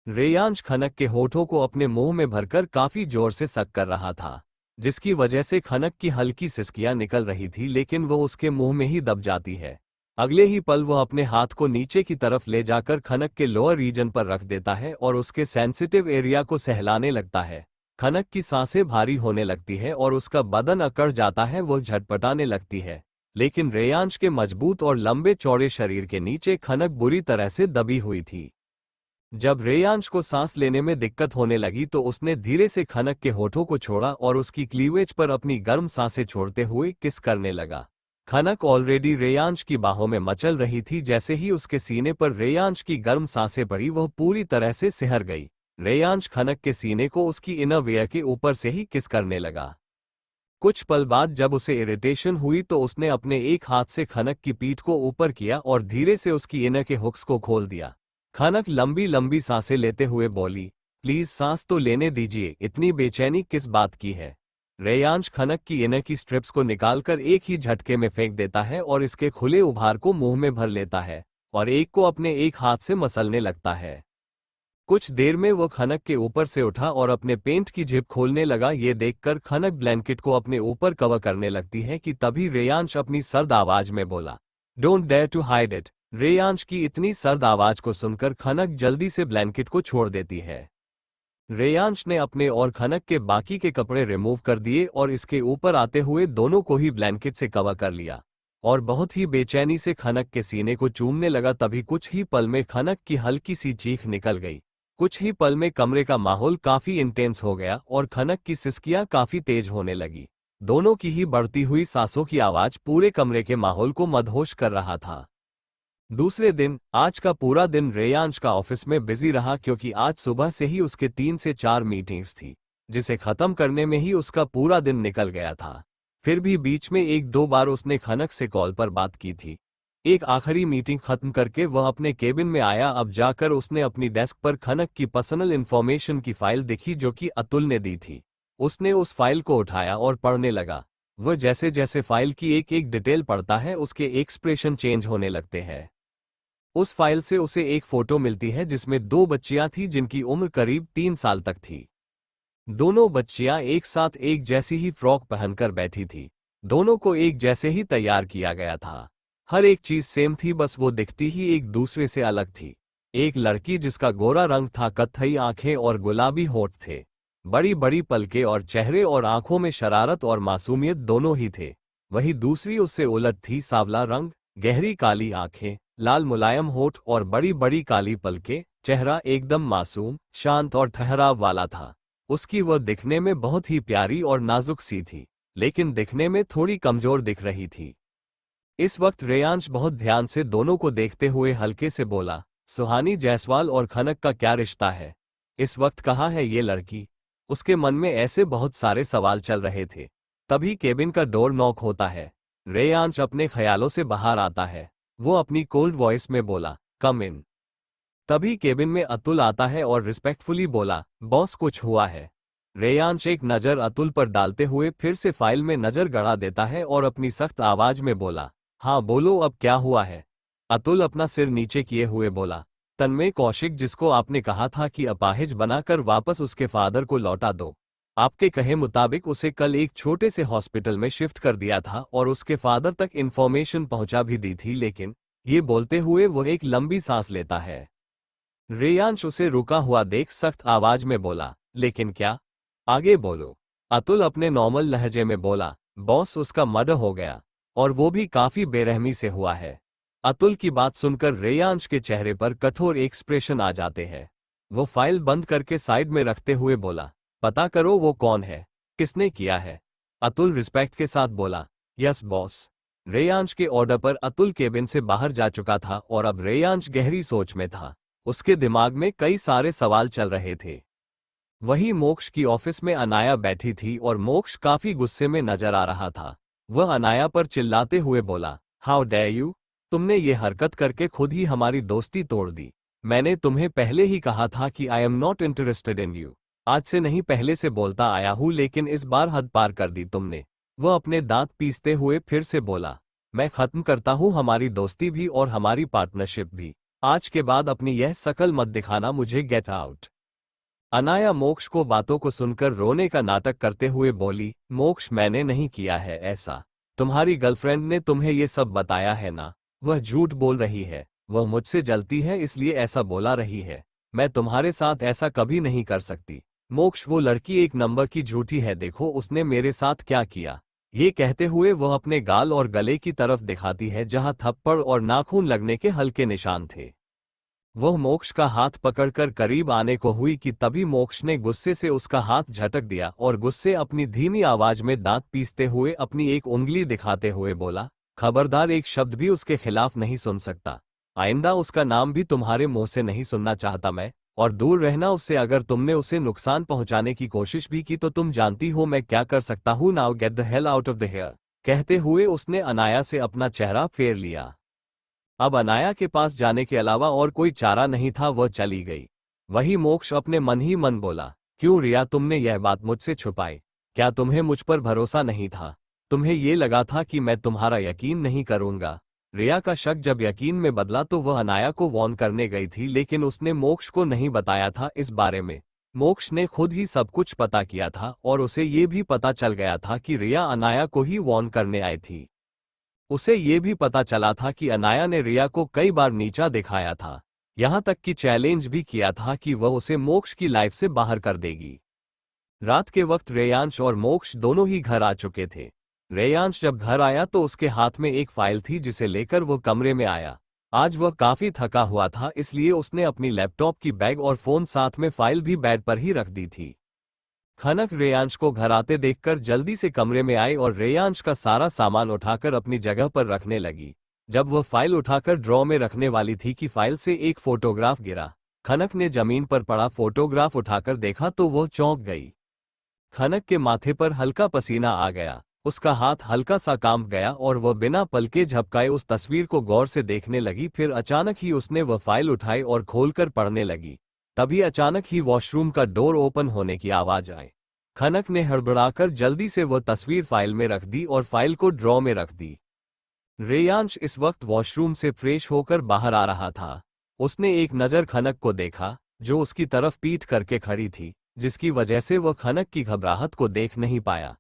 रेयांश खनक के होठों को अपने मुंह में भरकर काफी जोर से सक कर रहा था, जिसकी वजह से खनक की हल्की सिसकियां निकल रही थी, लेकिन वो उसके मुंह में ही दब जाती है। अगले ही पल वह अपने हाथ को नीचे की तरफ ले जाकर खनक के लोअर रीजन पर रख देता है और उसके सेंसिटिव एरिया को सहलाने लगता है। खनक की सांसें भारी होने लगती है और उसका बदन अकड़ जाता है, वो झटपटाने लगती है। लेकिन रेयांश के मजबूत और लंबे चौड़े शरीर के नीचे खनक बुरी तरह से दबी हुई थी। जब रेयांश को सांस लेने में दिक्कत होने लगी तो उसने धीरे से खनक के होठों को छोड़ा और उसकी क्लीवेज पर अपनी गर्म सांसें छोड़ते हुए किस करने लगा। खनक ऑलरेडी रेयांश की बाहों में मचल रही थी। जैसे ही उसके सीने पर रेयांश की गर्म सांसें पड़ी, वह पूरी तरह से सिहर गई। रेयांश खनक के सीने को उसकी इनरवियर के ऊपर से ही किस करने लगा। कुछ पल बाद जब उसे इरिटेशन हुई तो उसने अपने एक हाथ से खनक की पीठ को ऊपर किया और धीरे से उसकी इनर के हुक्स को खोल दिया। खनक लंबी लंबी सांसें लेते हुए बोली, प्लीज सांस तो लेने दीजिए, इतनी बेचैनी किस बात की है। रेयांश खनक की इनर की स्ट्रिप्स को निकालकर एक ही झटके में फेंक देता है और इसके खुले उभार को मुंह में भर लेता है और एक को अपने एक हाथ से मसलने लगता है। कुछ देर में वो खनक के ऊपर से उठा और अपने पेंट की जिप खोलने लगा। ये देखकर खनक ब्लैंकेट को अपने ऊपर कवर करने लगती है कि तभी रेयांश अपनी सर्द आवाज में बोला, don't dare to hide it. Reyansh की इतनी सर्द आवाज को सुनकर खनक जल्दी से ब्लैंकेट को छोड़ देती है। रेयांश ने अपने और खनक के बाकी के कपड़े रिमूव कर दिए और इसके ऊपर आते हुए दोनों को ही ब्लैंकेट से कवर कर लिया और बहुत ही बेचैनी से खनक के सीने को चूमने लगा। तभी कुछ ही पल में खनक की हल्की सी चीख निकल गई। कुछ ही पल में कमरे का माहौल काफी इंटेंस हो गया और खनक की सिसकियां काफी तेज होने लगी। दोनों की ही बढ़ती हुई सांसों की आवाज पूरे कमरे के माहौल को मदहोश कर रहा था। दूसरे दिन आज का पूरा दिन रेयांश का ऑफिस में बिजी रहा, क्योंकि आज सुबह से ही उसके 3 से 4 मीटिंग्स थी, जिसे खत्म करने में ही उसका पूरा दिन निकल गया था। फिर भी बीच में एक दो बार उसने खनक से कॉल पर बात की थी। एक आखिरी मीटिंग खत्म करके वह अपने केबिन में आया। अब जाकर उसने अपनी डेस्क पर खनक की पर्सनल इन्फॉर्मेशन की फाइल देखी जो कि अतुल ने दी थी। उसने उस फाइल को उठाया और पढ़ने लगा। वह जैसे जैसे फाइल की एक एक डिटेल पढ़ता है उसके एक्सप्रेशन चेंज होने लगते हैं। उस फाइल से उसे एक फोटो मिलती है जिसमें 2 बच्चियां थी जिनकी उम्र करीब 3 साल तक थी। दोनों बच्चियां एक साथ एक जैसी ही फ्रॉक पहनकर बैठी थी। दोनों को एक जैसे ही तैयार किया गया था। हर एक चीज सेम थी, बस वो दिखती ही एक दूसरे से अलग थी। एक लड़की जिसका गोरा रंग था, कत्थई आंखें और गुलाबी होंठ थे, बड़ी बड़ी पलकें और चेहरे और आंखों में शरारत और मासूमियत दोनों ही थे। वही दूसरी उससे उलट थी, सांवला रंग, गहरी काली आंखें, लाल मुलायम होठ और बड़ी बड़ी काली पलकें। चेहरा एकदम मासूम, शांत और ठहराव वाला था। उसकी वह दिखने में बहुत ही प्यारी और नाजुक सी थी, लेकिन दिखने में थोड़ी कमजोर दिख रही थी। इस वक्त रेयांश बहुत ध्यान से दोनों को देखते हुए हल्के से बोला, सुहानी जायसवाल और खनक का क्या रिश्ता है? इस वक्त कहाँ है ये लड़की? उसके मन में ऐसे बहुत सारे सवाल चल रहे थे। तभी केबिन का डोर नॉक होता है। रेयांश अपने ख्यालों से बाहर आता है। वो अपनी कोल्ड वॉइस में बोला, कम इन। तभी केबिन में अतुल आता है और रिस्पेक्टफुली बोला, बॉस कुछ हुआ है? रेयांश एक नज़र अतुल पर डालते हुए फिर से फाइल में नज़र गड़ा देता है और अपनी सख्त आवाज में बोला, हाँ बोलो, अब क्या हुआ है? अतुल अपना सिर नीचे किए हुए बोला, तन्मय कौशिक, जिसको आपने कहा था कि अपाहिज बनाकर वापस उसके फादर को लौटा दो, आपके कहे मुताबिक उसे कल एक छोटे से हॉस्पिटल में शिफ्ट कर दिया था और उसके फादर तक इन्फॉर्मेशन पहुंचा भी दी थी। लेकिन ये बोलते हुए वो एक लंबी सांस लेता है। रेयांश उसे रुका हुआ देख सख्त आवाज में बोला, लेकिन क्या? आगे बोलो। अतुल अपने नॉर्मल लहजे में बोला, बॉस उसका मर्डर हो गया और वो भी काफी बेरहमी से हुआ है। अतुल की बात सुनकर रेयांश के चेहरे पर कठोर एक्सप्रेशन आ जाते हैं। वो फाइल बंद करके साइड में रखते हुए बोला, पता करो वो कौन है, किसने किया है? अतुल रिस्पेक्ट के साथ बोला, यस बॉस। रेयांश के ऑर्डर पर अतुल केबिन से बाहर जा चुका था और अब रेयांश गहरी सोच में था। उसके दिमाग में कई सारे सवाल चल रहे थे। वहीं मोक्ष की ऑफिस में अनाया बैठी थी और मोक्ष काफी गुस्से में नजर आ रहा था। वह अनाया पर चिल्लाते हुए बोला, हाउ डेयर यू, तुमने ये हरकत करके खुद ही हमारी दोस्ती तोड़ दी। मैंने तुम्हें पहले ही कहा था कि I am not interested in you. आज से नहीं, पहले से बोलता आया हूं, लेकिन इस बार हद पार कर दी तुमने। वह अपने दांत पीसते हुए फिर से बोला, मैं खत्म करता हूं हमारी दोस्ती भी और हमारी पार्टनरशिप भी। आज के बाद अपनी यह शकल मत दिखाना मुझे, गेट आउट। अनाया मोक्ष को बातों को सुनकर रोने का नाटक करते हुए बोली, मोक्ष मैंने नहीं किया है ऐसा। तुम्हारी गर्लफ्रेंड ने तुम्हें ये सब बताया है ना? वह झूठ बोल रही है। वह मुझसे जलती है इसलिए ऐसा बोला रही है। मैं तुम्हारे साथ ऐसा कभी नहीं कर सकती। मोक्ष वो लड़की एक नंबर की झूठी है, देखो उसने मेरे साथ क्या किया। ये कहते हुए वह अपने गाल और गले की तरफ दिखाती है जहां थप्पड़ और नाखून लगने के हल्के निशान थे। वह मोक्ष का हाथ पकड़कर करीब आने को हुई कि तभी मोक्ष ने गुस्से से उसका हाथ झटक दिया और गुस्से अपनी धीमी आवाज में दांत पीसते हुए अपनी एक उंगली दिखाते हुए बोला, खबरदार, एक शब्द भी उसके खिलाफ नहीं सुन सकता। आइंदा उसका नाम भी तुम्हारे मुंह से नहीं सुनना चाहता मैं। और दूर रहना उससे। अगर तुमने उसे नुकसान पहुंचाने की कोशिश भी की तो तुम जानती हो मैं क्या कर सकता हूं। Now get the hell out of the here. कहते हुए उसने अनाया से अपना चेहरा फेर लिया। अब अनाया के पास जाने के अलावा और कोई चारा नहीं था, वह चली गई। वही मोक्ष अपने मन ही मन बोला, क्यों रिया तुमने यह बात मुझसे छुपाई? क्या तुम्हें मुझ पर भरोसा नहीं था? तुम्हें ये लगा था कि मैं तुम्हारा यकीन नहीं करूंगा? रिया का शक जब यकीन में बदला तो वह अनाया को वार्न करने गई थी, लेकिन उसने मोक्ष को नहीं बताया था इस बारे में। मोक्ष ने खुद ही सब कुछ पता किया था और उसे ये भी पता चल गया था कि रिया अनाया को ही वार्न करने आई थी। उसे ये भी पता चला था कि अनाया ने रिया को कई बार नीचा दिखाया था, यहां तक कि चैलेंज भी किया था कि वह उसे मोक्ष की लाइफ से बाहर कर देगी। रात के वक्त रेयांश और मोक्ष दोनों ही घर आ चुके थे। रेयांश जब घर आया तो उसके हाथ में एक फाइल थी जिसे लेकर वह कमरे में आया। आज वह काफी थका हुआ था, इसलिए उसने अपनी लैपटॉप की बैग और फोन साथ में फाइल भी बेड पर ही रख दी थी। खनक रेयांश को घर आते देखकर जल्दी से कमरे में आई और रेयांश का सारा सामान उठाकर अपनी जगह पर रखने लगी। जब वह फाइल उठाकर ड्रॉ में रखने वाली थी कि फाइल से एक फोटोग्राफ गिरा। खनक ने जमीन पर पड़ा फोटोग्राफ उठाकर देखा तो वह चौंक गई। खनक के माथे पर हल्का पसीना आ गया, उसका हाथ हल्का सा कांप गया और वह बिना पलके झपकाए उस तस्वीर को गौर से देखने लगी। फिर अचानक ही उसने वह फाइल उठाई और खोलकर पढ़ने लगी। तभी अचानक ही वॉशरूम का डोर ओपन होने की आवाज आई। खनक ने हड़बड़ाकर जल्दी से वह तस्वीर फाइल में रख दी और फाइल को ड्रॉ में रख दी। रेयांश इस वक्त वॉशरूम से फ्रेश होकर बाहर आ रहा था। उसने एक नज़र खनक को देखा जो उसकी तरफ पीठ करके खड़ी थी, जिसकी वजह से वह खनक की घबराहट को देख नहीं पाया।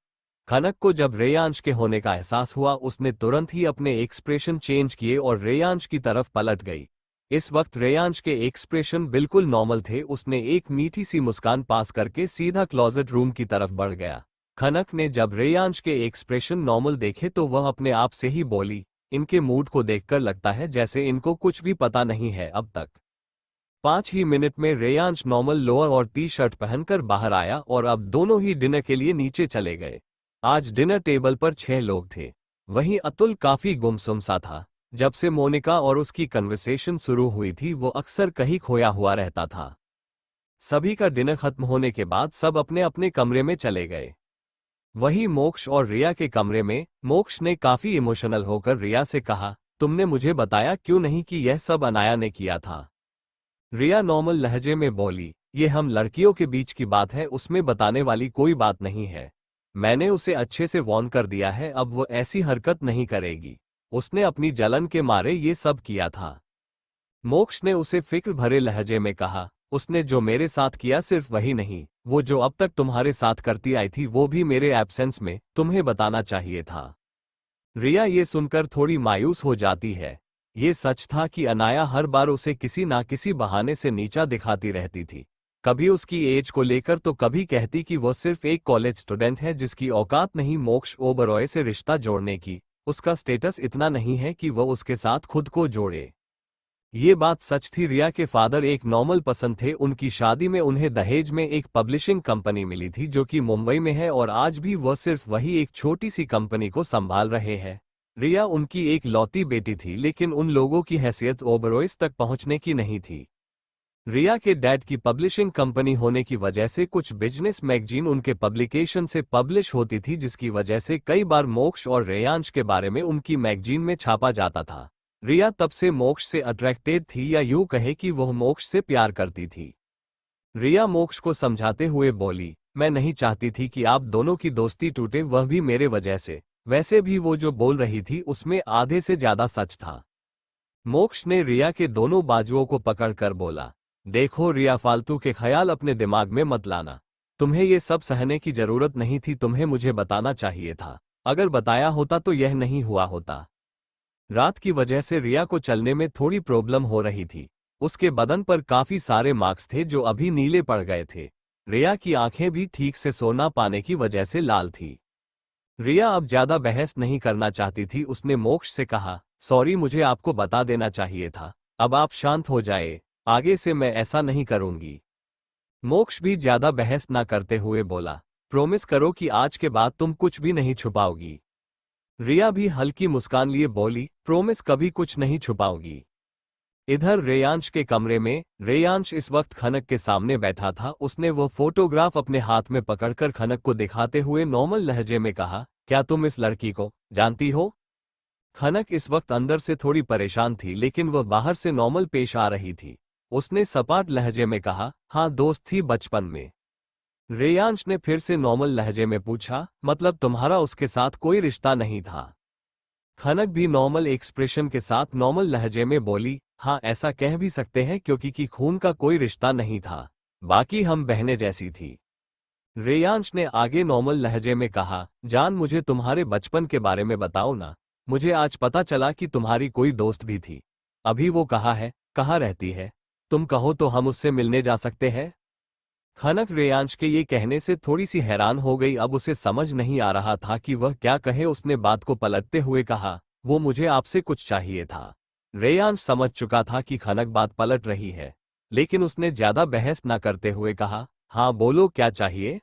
खनक को जब रेयांश के होने का एहसास हुआ उसने तुरंत ही अपने एक्सप्रेशन चेंज किए और रेयांश की तरफ पलट गई। इस वक्त रेयांश के एक्सप्रेशन बिल्कुल नॉर्मल थे। उसने एक मीठी सी मुस्कान पास करके सीधा क्लोजेट रूम की तरफ बढ़ गया। खनक ने जब रेयांश के एक्सप्रेशन नॉर्मल देखे तो वह अपने आप से ही बोली, इनके मूड को देखकर लगता है जैसे इनको कुछ भी पता नहीं है अब तक। 5 ही मिनट में रेयांश नॉर्मल लोअर और टी शर्ट पहनकर बाहर आया और अब दोनों ही डिनर के लिए नीचे चले गए। आज डिनर टेबल पर 6 लोग थे। वहीं अतुल काफी गुमसुम सा था। जब से मोनिका और उसकी कन्वर्सेशन शुरू हुई थी वो अक्सर कहीं खोया हुआ रहता था। सभी का डिनर खत्म होने के बाद सब अपने अपने कमरे में चले गए। वहीं मोक्ष और रिया के कमरे में मोक्ष ने काफी इमोशनल होकर रिया से कहा, तुमने मुझे बताया क्यों नहीं कि यह सब अनाया ने किया था? रिया नॉर्मल लहजे में बोली, ये हम लड़कियों के बीच की बात है, उसमें बताने वाली कोई बात नहीं है। मैंने उसे अच्छे से वार्न कर दिया है, अब वो ऐसी हरकत नहीं करेगी। उसने अपनी जलन के मारे ये सब किया था। मोक्ष ने उसे फिक्र भरे लहजे में कहा, उसने जो मेरे साथ किया सिर्फ वही नहीं, वो जो अब तक तुम्हारे साथ करती आई थी वो भी मेरे एब्सेंस में तुम्हें बताना चाहिए था। रिया ये सुनकर थोड़ी मायूस हो जाती है। ये सच था कि अनाया हर बार उसे किसी ना किसी बहाने से नीचा दिखाती रहती थी। कभी उसकी एज को लेकर तो कभी कहती कि वह सिर्फ एक कॉलेज स्टूडेंट है जिसकी औकात नहीं मोक्ष ओबरॉय से रिश्ता जोड़ने की। उसका स्टेटस इतना नहीं है कि वह उसके साथ खुद को जोड़े। ये बात सच थी। रिया के फादर एक नॉर्मल पसंद थे। उनकी शादी में उन्हें दहेज में एक पब्लिशिंग कंपनी मिली थी जो कि मुंबई में है और आज भी वह सिर्फ वही एक छोटी सी कंपनी को संभाल रहे हैं। रिया उनकी एक लौती बेटी थी, लेकिन उन लोगों की हैसियत ओबरॉयज तक पहुंचने की नहीं थी। रिया के डैड की पब्लिशिंग कंपनी होने की वजह से कुछ बिजनेस मैगजीन उनके पब्लिकेशन से पब्लिश होती थी, जिसकी वजह से कई बार मोक्ष और रेयांश के बारे में उनकी मैगजीन में छापा जाता था। रिया तब से मोक्ष से अट्रैक्टेड थी, या यूं कहे कि वह मोक्ष से प्यार करती थी। रिया मोक्ष को समझाते हुए बोली, मैं नहीं चाहती थी कि आप दोनों की दोस्ती टूटे, वह भी मेरे वजह से। वैसे भी वो जो बोल रही थी उसमें आधे से ज्यादा सच था। मोक्ष ने रिया के दोनों बाजुओं को पकड़कर बोला, देखो रिया, फालतू के ख्याल अपने दिमाग में मत लाना। तुम्हें ये सब सहने की जरूरत नहीं थी, तुम्हें मुझे बताना चाहिए था। अगर बताया होता तो यह नहीं हुआ होता। रात की वजह से रिया को चलने में थोड़ी प्रॉब्लम हो रही थी। उसके बदन पर काफी सारे मार्क्स थे जो अभी नीले पड़ गए थे। रिया की आंखें भी ठीक से सो ना पाने की वजह से लाल थी। रिया अब ज्यादा बहस नहीं करना चाहती थी। उसने मोक्ष से कहा, सॉरी, मुझे आपको बता देना चाहिए था। अब आप शांत हो जाए, आगे से मैं ऐसा नहीं करूंगी। मोक्ष भी ज्यादा बहस ना करते हुए बोला, प्रॉमिस करो कि आज के बाद तुम कुछ भी नहीं छुपाओगी। रिया भी हल्की मुस्कान लिए बोली, प्रॉमिस, कभी कुछ नहीं छुपाऊंगी। इधर रेयांश के कमरे में रेयांश इस वक्त खनक के सामने बैठा था। उसने वो फोटोग्राफ अपने हाथ में पकड़कर खनक को दिखाते हुए नॉर्मल लहजे में कहा, क्या तुम इस लड़की को जानती हो? खनक इस वक्त अंदर से थोड़ी परेशान थी, लेकिन वह बाहर से नॉर्मल पेश आ रही थी। उसने सपाट लहजे में कहा, हाँ, दोस्त थी बचपन में। रेयांश ने फिर से नॉर्मल लहजे में पूछा, मतलब तुम्हारा उसके साथ कोई रिश्ता नहीं था? खनक भी नॉर्मल एक्सप्रेशन के साथ नॉर्मल लहजे में बोली, हाँ, ऐसा कह भी सकते हैं, क्योंकि कि खून का कोई रिश्ता नहीं था, बाकी हम बहनें जैसी थी। रेयांश ने आगे नॉर्मल लहजे में कहा, जान, मुझे तुम्हारे बचपन के बारे में बताओ ना। मुझे आज पता चला कि तुम्हारी कोई दोस्त भी थी। अभी वो कहाँ है, कहाँ रहती है? तुम कहो तो हम उससे मिलने जा सकते हैं। खनक रेयांश के ये कहने से थोड़ी सी हैरान हो गई। अब उसे समझ नहीं आ रहा था कि वह क्या कहे। उसने बात को पलटते हुए कहा, वो मुझे आपसे कुछ चाहिए था। रेयांश समझ चुका था कि खनक बात पलट रही है, लेकिन उसने ज्यादा बहस न करते हुए कहा, हाँ बोलो, क्या चाहिए?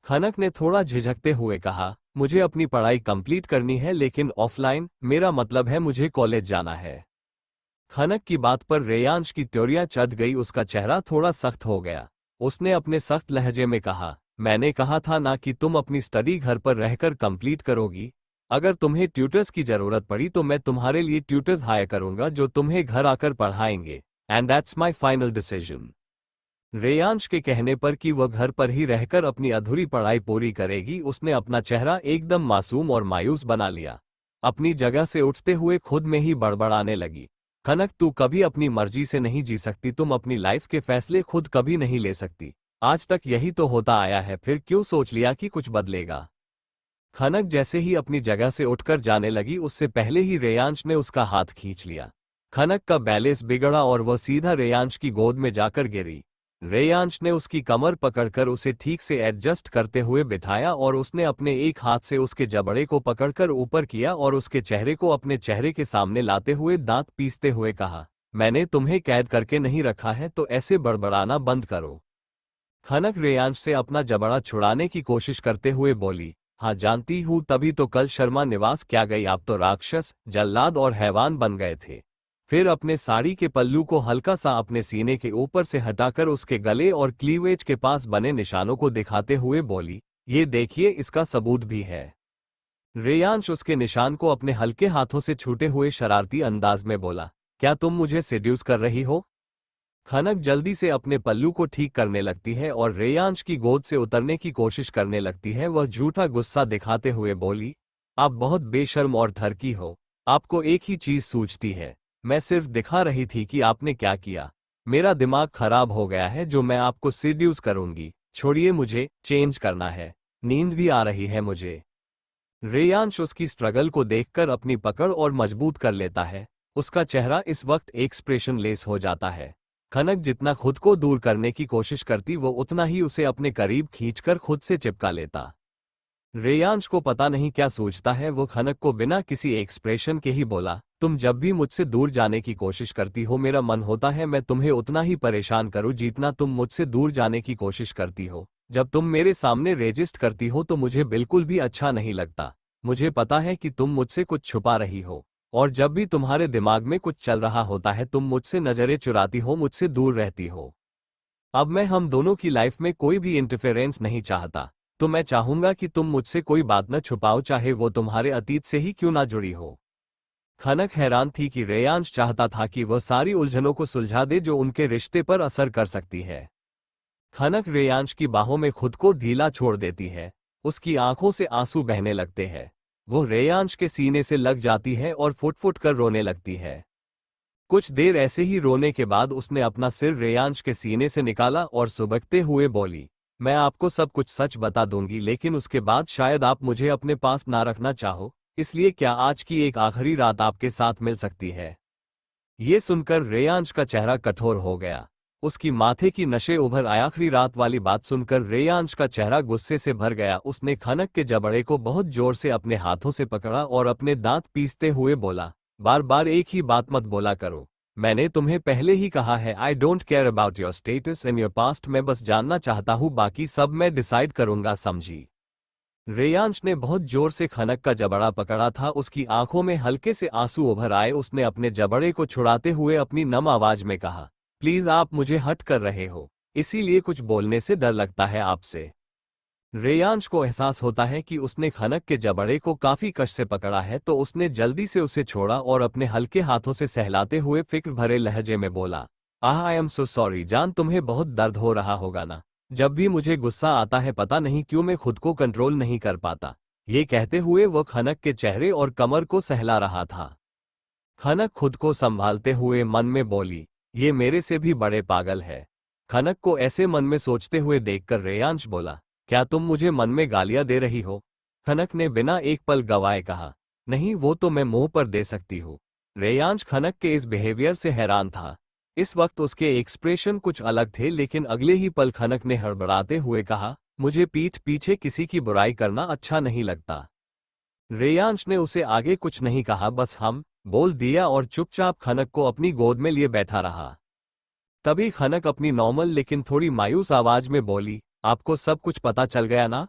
खनक ने थोड़ा झिझकते हुए कहा, मुझे अपनी पढ़ाई कंप्लीट करनी है, लेकिन ऑफलाइन। मेरा मतलब है मुझे कॉलेज जाना है। खनक की बात पर रेयांश की त्योरियां चढ़ गई। उसका चेहरा थोड़ा सख्त हो गया। उसने अपने सख्त लहजे में कहा, मैंने कहा था ना कि तुम अपनी स्टडी घर पर रहकर कंप्लीट करोगी। अगर तुम्हें ट्यूटर्स की जरूरत पड़ी तो मैं तुम्हारे लिए ट्यूटर्स हायर करूंगा जो तुम्हें घर आकर पढ़ाएंगे। And that's my final decision. Reyansh के कहने पर कि वह घर पर ही रहकर अपनी अधूरी पढ़ाई पूरी करेगी, उसने अपना चेहरा एकदम मासूम और मायूस बना लिया। अपनी जगह से उठते हुए खुद में ही बड़बड़ाने लगी, खनक, तू कभी अपनी मर्जी से नहीं जी सकती। तुम अपनी लाइफ के फैसले खुद कभी नहीं ले सकती। आज तक यही तो होता आया है, फिर क्यों सोच लिया कि कुछ बदलेगा? खनक जैसे ही अपनी जगह से उठकर जाने लगी, उससे पहले ही रेयांश ने उसका हाथ खींच लिया। खनक का बैलेंस बिगड़ा और वह सीधा रेयांश की गोद में जाकर गिरी। रेयांश ने उसकी कमर पकड़कर उसे ठीक से एडजस्ट करते हुए बिठाया और उसने अपने एक हाथ से उसके जबड़े को पकड़कर ऊपर किया और उसके चेहरे को अपने चेहरे के सामने लाते हुए दांत पीसते हुए कहा, मैंने तुम्हें कैद करके नहीं रखा है, तो ऐसे बड़बड़ाना बंद करो। खनक रेयांश से अपना जबड़ा छुड़ाने की कोशिश करते हुए बोली, हाँ जानती हूँ, तभी तो कल शर्मा निवास क्या गई, आप तो राक्षस, जल्लाद और हैवान बन गए थे। फिर अपने साड़ी के पल्लू को हल्का सा अपने सीने के ऊपर से हटाकर उसके गले और क्लीवेज के पास बने निशानों को दिखाते हुए बोली, ये देखिए, इसका सबूत भी है। रेयांश उसके निशान को अपने हल्के हाथों से छूटे हुए शरारती अंदाज में बोला, क्या तुम मुझे सेड्यूस कर रही हो? खनक जल्दी से अपने पल्लू को ठीक करने लगती है और रेयांश की गोद से उतरने की कोशिश करने लगती है। वह झूठा गुस्सा दिखाते हुए बोली, आप बहुत बेशर्म और ठरकी हो। आपको एक ही चीज सूझती है, मैं सिर्फ दिखा रही थी कि आपने क्या किया। मेरा दिमाग खराब हो गया है जो मैं आपको सेड्यूस करूंगी। छोड़िए, मुझे चेंज करना है, नींद भी आ रही है मुझे। रेयांश उसकी स्ट्रगल को देखकर अपनी पकड़ और मजबूत कर लेता है। उसका चेहरा इस वक्त एक्सप्रेशन लेस हो जाता है। खनक जितना खुद को दूर करने की कोशिश करती, वो उतना ही उसे अपने करीब खींचकर खुद से चिपका लेता। रेयांश को पता नहीं क्या सोचता है। वो खनक को बिना किसी एक्सप्रेशन के ही बोला, तुम जब भी मुझसे दूर जाने की कोशिश करती हो, मेरा मन होता है मैं तुम्हें उतना ही परेशान करूं जितना तुम मुझसे दूर जाने की कोशिश करती हो। जब तुम मेरे सामने रेजिस्ट करती हो तो मुझे बिल्कुल भी अच्छा नहीं लगता। मुझे पता है कि तुम मुझसे कुछ छुपा रही हो, और जब भी तुम्हारे दिमाग में कुछ चल रहा होता है तुम मुझसे नजरें चुराती हो, मुझसे दूर रहती हो। अब मैं हम दोनों की लाइफ में कोई भी इंटरफेरेंस नहीं चाहता, तो मैं चाहूंगा कि तुम मुझसे कोई बात न छुपाओ, चाहे वो तुम्हारे अतीत से ही क्यों ना जुड़ी हो। खनक हैरान थी कि रेयांश चाहता था कि वह सारी उलझनों को सुलझा दे जो उनके रिश्ते पर असर कर सकती है। खनक रेयांश की बाहों में खुद को ढीला छोड़ देती है। उसकी आंखों से आंसू बहने लगते हैं। वो रेयांश के सीने से लग जाती है और फुट फुट कर रोने लगती है। कुछ देर ऐसे ही रोने के बाद उसने अपना सिर रेयांश के सीने से निकाला और सुबकते हुए बोली, मैं आपको सब कुछ सच बता दूंगी, लेकिन उसके बाद शायद आप मुझे अपने पास ना रखना चाहो, इसलिए क्या आज की एक आखिरी रात आपके साथ मिल सकती है? ये सुनकर रेयांश का चेहरा कठोर हो गया। उसकी माथे की नशे उभर आए। आखिरी रात वाली बात सुनकर रेयांश का चेहरा गुस्से से भर गया। उसने खनक के जबड़े को बहुत जोर से अपने हाथों से पकड़ा और अपने दांत पीसते हुए बोला, बार बार एक ही बात मत बोला करो। मैंने तुम्हें पहले ही कहा है, आई don't care about your status and your past. मैं बस जानना चाहता हूँ, बाकी सब मैं डिसाइड करूंगा, समझी? रेयांश ने बहुत जोर से खनक का जबड़ा पकड़ा था। उसकी आंखों में हल्के से आंसू उभर आए। उसने अपने जबड़े को छुड़ाते हुए अपनी नम आवाज में कहा, प्लीज आप मुझे हट कर रहे हो, इसीलिए कुछ बोलने से डर लगता है आपसे। रेयांश को एहसास होता है कि उसने खनक के जबड़े को काफी कष्ट से पकड़ा है, तो उसने जल्दी से उसे छोड़ा और अपने हल्के हाथों से सहलाते हुए फिक्र भरे लहजे में बोला, आई एम सो सॉरी जान, तुम्हें बहुत दर्द हो रहा होगा ना? जब भी मुझे गुस्सा आता है पता नहीं क्यों मैं खुद को कंट्रोल नहीं कर पाता। ये कहते हुए वो खनक के चेहरे और कमर को सहला रहा था। खनक खुद को संभालते हुए मन में बोली, ये मेरे से भी बड़े पागल है। खनक को ऐसे मन में सोचते हुए देखकर रेयांश बोला, क्या तुम मुझे मन में गालियां दे रही हो? खनक ने बिना एक पल गवाए कहा, नहीं, वो तो मैं मुंह पर दे सकती हूँ। रेयांश खनक के इस बिहेवियर से हैरान था। इस वक्त उसके एक्सप्रेशन कुछ अलग थे, लेकिन अगले ही पल खनक ने हड़बड़ाते हुए कहा, मुझे पीठ पीछे किसी की बुराई करना अच्छा नहीं लगता। रेयांश ने उसे आगे कुछ नहीं कहा, बस हम बोल दिया और चुपचाप खनक को अपनी गोद में लिए बैठा रहा। तभी खनक अपनी नॉर्मल लेकिन थोड़ी मायूस आवाज में बोली, आपको सब कुछ पता चल गया ना?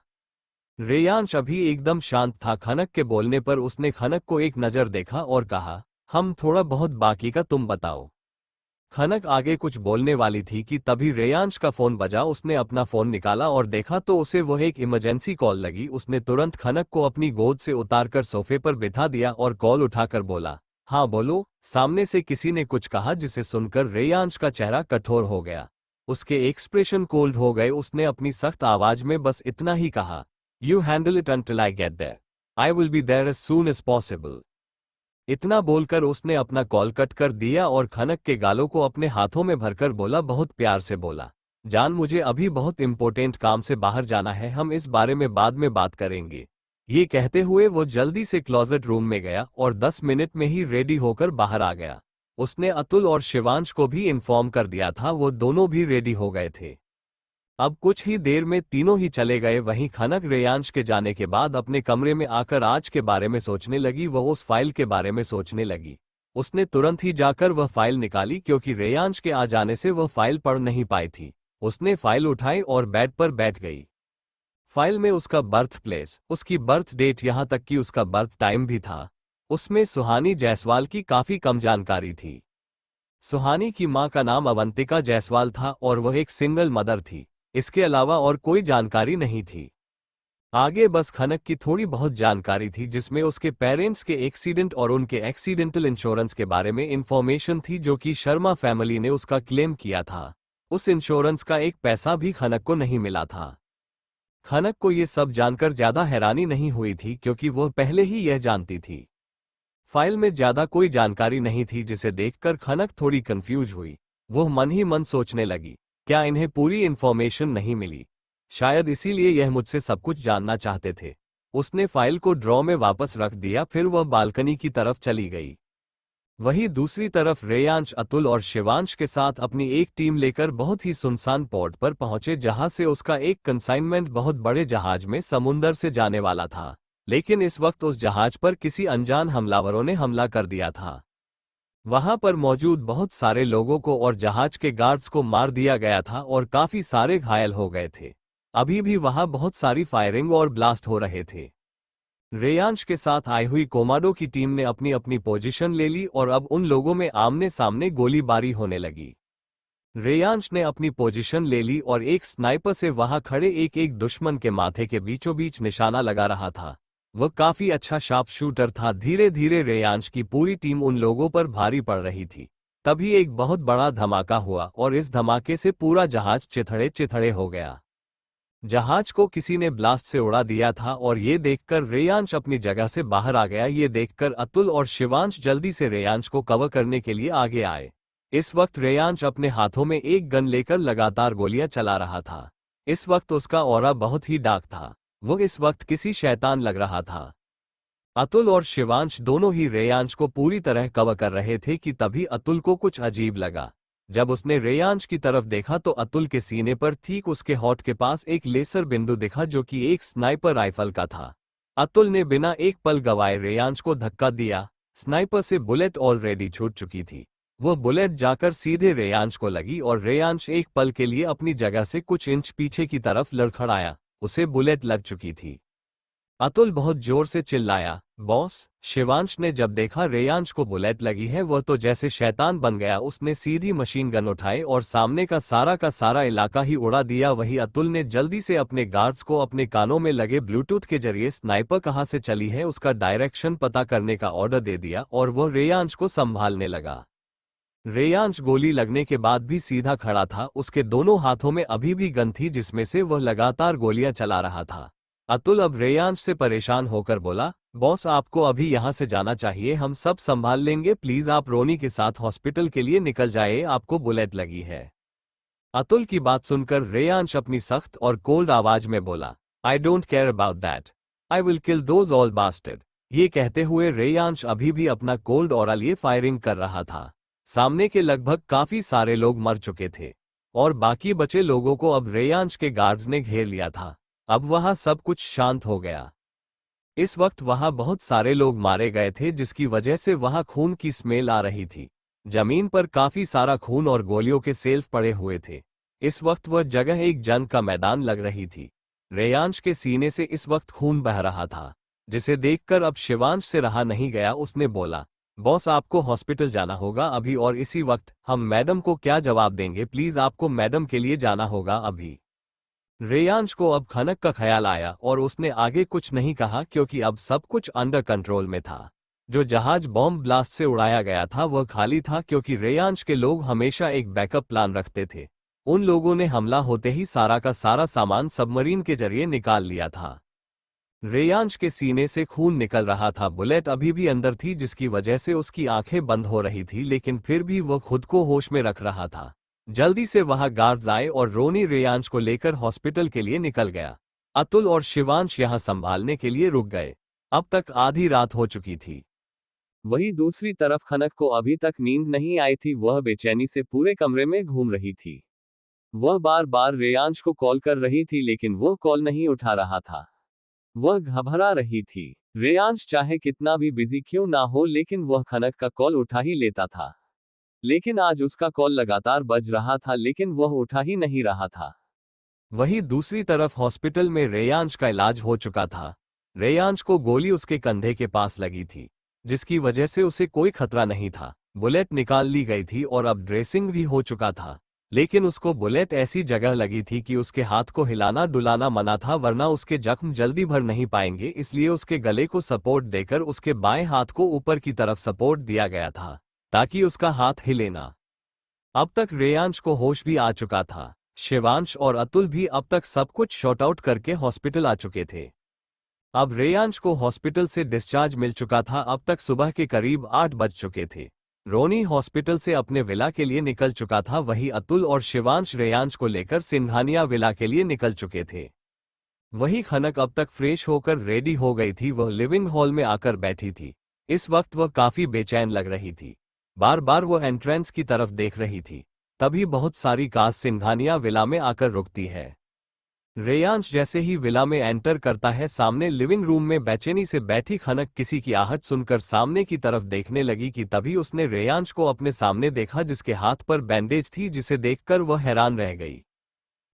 रेयांश अभी एकदम शांत था। खनक के बोलने पर उसने खनक को एक नजर देखा और कहा, हम थोड़ा बहुत, बाकी का तुम बताओ। खनक आगे कुछ बोलने वाली थी कि तभी रेयांश का फोन बजा। उसने अपना फोन निकाला और देखा तो उसे वह एक इमरजेंसी कॉल लगी। उसने तुरंत खनक को अपनी गोद से उतारकर सोफे पर बिठा दिया और कॉल उठाकर बोला, हाँ बोलो। सामने से किसी ने कुछ कहा, जिसे सुनकर रेयांश का चेहरा कठोर हो गया। उसके एक्सप्रेशन कोल्ड हो गए। उसने अपनी सख्त आवाज में बस इतना ही कहा, you handle it until I get there, I will be there as soon as possible. इतना बोलकर उसने अपना कॉल कट कर दिया और खनक के गालों को अपने हाथों में भरकर बोला, बहुत प्यार से बोला, जान मुझे अभी बहुत इंपॉर्टेंट काम से बाहर जाना है, हम इस बारे में बाद में बात करेंगे। ये कहते हुए वो जल्दी से क्लोजेट रूम में गया और 10 मिनट में ही रेडी होकर बाहर आ गया। उसने अतुल और शिवांश को भी इन्फॉर्म कर दिया था, वो दोनों भी रेडी हो गए थे। अब कुछ ही देर में तीनों ही चले गए। वहीं खनक रेयांश के जाने के बाद अपने कमरे में आकर आज के बारे में सोचने लगी। वह उस फाइल के बारे में सोचने लगी। उसने तुरंत ही जाकर वह फाइल निकाली, क्योंकि रेयांश के आ जाने से वह फाइल पढ़ नहीं पाई थी। उसने फाइल उठाई और बेड पर बैठ गई। फाइल में उसका बर्थ प्लेस, उसकी बर्थ डेट, यहाँ तक कि उसका बर्थ टाइम भी था। उसमें सुहानी जायसवाल की काफी कम जानकारी थी। सुहानी की मां का नाम अवंतिका जायसवाल था और वह एक सिंगल मदर थी। इसके अलावा और कोई जानकारी नहीं थी। आगे बस खनक की थोड़ी बहुत जानकारी थी, जिसमें उसके पेरेंट्स के एक्सीडेंट और उनके एक्सीडेंटल इंश्योरेंस के बारे में इंफॉर्मेशन थी, जो कि शर्मा फैमिली ने उसका क्लेम किया था। उस इंश्योरेंस का एक पैसा भी खनक को नहीं मिला था। खनक को ये सब जानकर ज्यादा हैरानी नहीं हुई थी, क्योंकि वह पहले ही यह जानती थी। फाइल में ज्यादा कोई जानकारी नहीं थी, जिसे देखकर खनक थोड़ी कंफ्यूज हुई। वह मन ही मन सोचने लगी, क्या इन्हें पूरी इन्फॉर्मेशन नहीं मिली? शायद इसीलिए यह मुझसे सब कुछ जानना चाहते थे। उसने फाइल को ड्रॉ में वापस रख दिया, फिर वह बालकनी की तरफ चली गई। वहीं दूसरी तरफ रेयांश अतुल और शिवांश के साथ अपनी एक टीम लेकर बहुत ही सुनसान पोर्ट पर पहुंचे, जहां से उसका एक कंसाइनमेंट बहुत बड़े जहाज में समुंदर से जाने वाला था। लेकिन इस वक्त उस जहाज पर किसी अनजान हमलावरों ने हमला कर दिया था। वहां पर मौजूद बहुत सारे लोगों को और जहाज के गार्ड्स को मार दिया गया था और काफी सारे घायल हो गए थे। अभी भी वहां बहुत सारी फायरिंग और ब्लास्ट हो रहे थे। रेयांश के साथ आई हुई कोमाडो की टीम ने अपनी अपनी पोजीशन ले ली और अब उन लोगों में आमने सामने गोलीबारी होने लगी। रेयांश ने अपनी पोजीशन ले ली और एक स्नाइपर से वहां खड़े एक एक दुश्मन के माथे के बीचों बीच निशाना लगा रहा था। वह काफी अच्छा शार्प शूटर था। धीरे धीरे रेयांश की पूरी टीम उन लोगों पर भारी पड़ रही थी। तभी एक बहुत बड़ा धमाका हुआ और इस धमाके से पूरा जहाज चिथड़े चिथड़े हो गया। जहाज को किसी ने ब्लास्ट से उड़ा दिया था और ये देखकर रेयांश अपनी जगह से बाहर आ गया। ये देखकर अतुल और शिवांश जल्दी से रेयांश को कवर करने के लिए आगे आए। इस वक्त रेयांश अपने हाथों में एक गन लेकर लगातार गोलियां चला रहा था। इस वक्त उसका ऑरा बहुत ही डार्क था। वो इस वक्त किसी शैतान लग रहा था। अतुल और शिवांश दोनों ही रेयांश को पूरी तरह कवर कर रहे थे कि तभी अतुल को कुछ अजीब लगा। जब उसने रेयांश की तरफ देखा तो अतुल के सीने पर ठीक उसके होठ के पास एक लेसर बिंदु दिखा जो कि एक स्नाइपर राइफल का था। अतुल ने बिना एक पल गवाए रेयांश को धक्का दिया। स्नाइपर से बुलेट ऑलरेडी छूट चुकी थी। वो बुलेट जाकर सीधे रेयांश को लगी और रेयांश एक पल के लिए अपनी जगह से कुछ इंच पीछे की तरफ लड़खड़ाया। उसे बुलेट लग चुकी थी। अतुल बहुत जोर से चिल्लाया, बॉस। शिवांश ने जब देखा रेयांश को बुलेट लगी है वह तो जैसे शैतान बन गया। उसने सीधी मशीन गन उठाई और सामने का सारा इलाका ही उड़ा दिया। वही अतुल ने जल्दी से अपने गार्ड्स को अपने कानों में लगे ब्लूटूथ के जरिए स्नाइपर कहां से चली है उसका डायरेक्शन पता करने का ऑर्डर दे दिया और वह रेयांश को संभालने लगा। रेयांश गोली लगने के बाद भी सीधा खड़ा था। उसके दोनों हाथों में अभी भी गन थी जिसमें से वह लगातार गोलियां चला रहा था। अतुल अब रेयांश से परेशान होकर बोला, बॉस आपको अभी यहां से जाना चाहिए, हम सब संभाल लेंगे, प्लीज आप रोनी के साथ हॉस्पिटल के लिए निकल जाइए, आपको बुलेट लगी है। अतुल की बात सुनकर रेयांश अपनी सख्त और कोल्ड आवाज में बोला, I don't care about that, I will kill those all bastard. ये कहते हुए रेयांश अभी भी अपना कोल्ड ऑरा लिए फायरिंग कर रहा था। सामने के लगभग काफी सारे लोग मर चुके थे और बाकी बचे लोगों को अब रेयांश के गार्ड्स ने घेर लिया था। अब वहां सब कुछ शांत हो गया। इस वक्त वहां बहुत सारे लोग मारे गए थे जिसकी वजह से वहां खून की स्मेल आ रही थी। जमीन पर काफी सारा खून और गोलियों के सेल्फ पड़े हुए थे। इस वक्त वह जगह एक जंग का मैदान लग रही थी। रेयांश के सीने से इस वक्त खून बह रहा था जिसे देखकर अब शिवांश से रहा नहीं गया। उसने बोला, बॉस आपको हॉस्पिटल जाना होगा अभी और इसी वक्त। हम मैडम को क्या जवाब देंगे, प्लीज आपको मैडम के लिए जाना होगा अभी। रेयांश को अब खनक का ख्याल आया और उसने आगे कुछ नहीं कहा क्योंकि अब सब कुछ अंडर कंट्रोल में था। जो जहाज बॉम्ब ब्लास्ट से उड़ाया गया था वह खाली था क्योंकि रेयांश के लोग हमेशा एक बैकअप प्लान रखते थे। उन लोगों ने हमला होते ही सारा का सारा सामान सबमरीन के जरिए निकाल लिया था। रेयांश के सीने से खून निकल रहा था। बुलेट अभी भी अंदर थी जिसकी वजह से उसकी आंखें बंद हो रही थी लेकिन फिर भी वह खुद को होश में रख रहा था। जल्दी से वहां गार्ड्स आए और रोनी रेयांश को लेकर हॉस्पिटल के लिए निकल गया। अतुल और शिवांश यहां संभालने के लिए रुक गए। अब तक आधी रात हो चुकी थी। वहीं दूसरी तरफ खनक को अभी तक नींद नहीं आई थी। वह बेचैनी से पूरे कमरे में घूम रही थी। वह बार बार रेयांश को कॉल कर रही थी लेकिन वह कॉल नहीं उठा रहा था। वह घबरा रही थी। रेयांश चाहे कितना भी बिजी क्यों ना हो लेकिन वह खनक का कॉल उठा ही लेता था। लेकिन आज उसका कॉल लगातार बज रहा था लेकिन वह उठा ही नहीं रहा था। वहीं दूसरी तरफ हॉस्पिटल में रेयांश का इलाज हो चुका था। रेयांश को गोली उसके कंधे के पास लगी थी जिसकी वजह से उसे कोई खतरा नहीं था। बुलेट निकाल ली गई थी और अब ड्रेसिंग भी हो चुका था लेकिन उसको बुलेट ऐसी जगह लगी थी कि उसके हाथ को हिलाना डुलाना मना था वरना उसके जख्म जल्दी भर नहीं पाएंगे। इसलिए उसके गले को सपोर्ट देकर उसके बाएं हाथ को ऊपर की तरफ सपोर्ट दिया गया था ताकि उसका हाथ हिले ना। अब तक रेयांश को होश भी आ चुका था। शिवांश और अतुल भी अब तक सब कुछ शॉर्ट आउट करके हॉस्पिटल आ चुके थे। अब रेयांश को हॉस्पिटल से डिस्चार्ज मिल चुका था। अब तक सुबह के करीब 8 बज चुके थे। रोनी हॉस्पिटल से अपने विला के लिए निकल चुका था। वही अतुल और शिवांश रेयांश को लेकर सिंघानिया विला के लिए निकल चुके थे। वही खनक अब तक फ्रेश होकर रेडी हो गई थी। वह लिविंग हॉल में आकर बैठी थी। इस वक्त वह काफी बेचैन लग रही थी। बार बार वो एंट्रेंस की तरफ देख रही थी। तभी बहुत सारी कार सिंघानिया विला में आकर रुकती है। रेयांश जैसे ही विला में एंटर करता है सामने लिविंग रूम में बेचैनी से बैठी खनक किसी की आहट सुनकर सामने की तरफ देखने लगी कि तभी उसने रेयांश को अपने सामने देखा जिसके हाथ पर बैंडेज थी जिसे देखकर वह हैरान रह गई।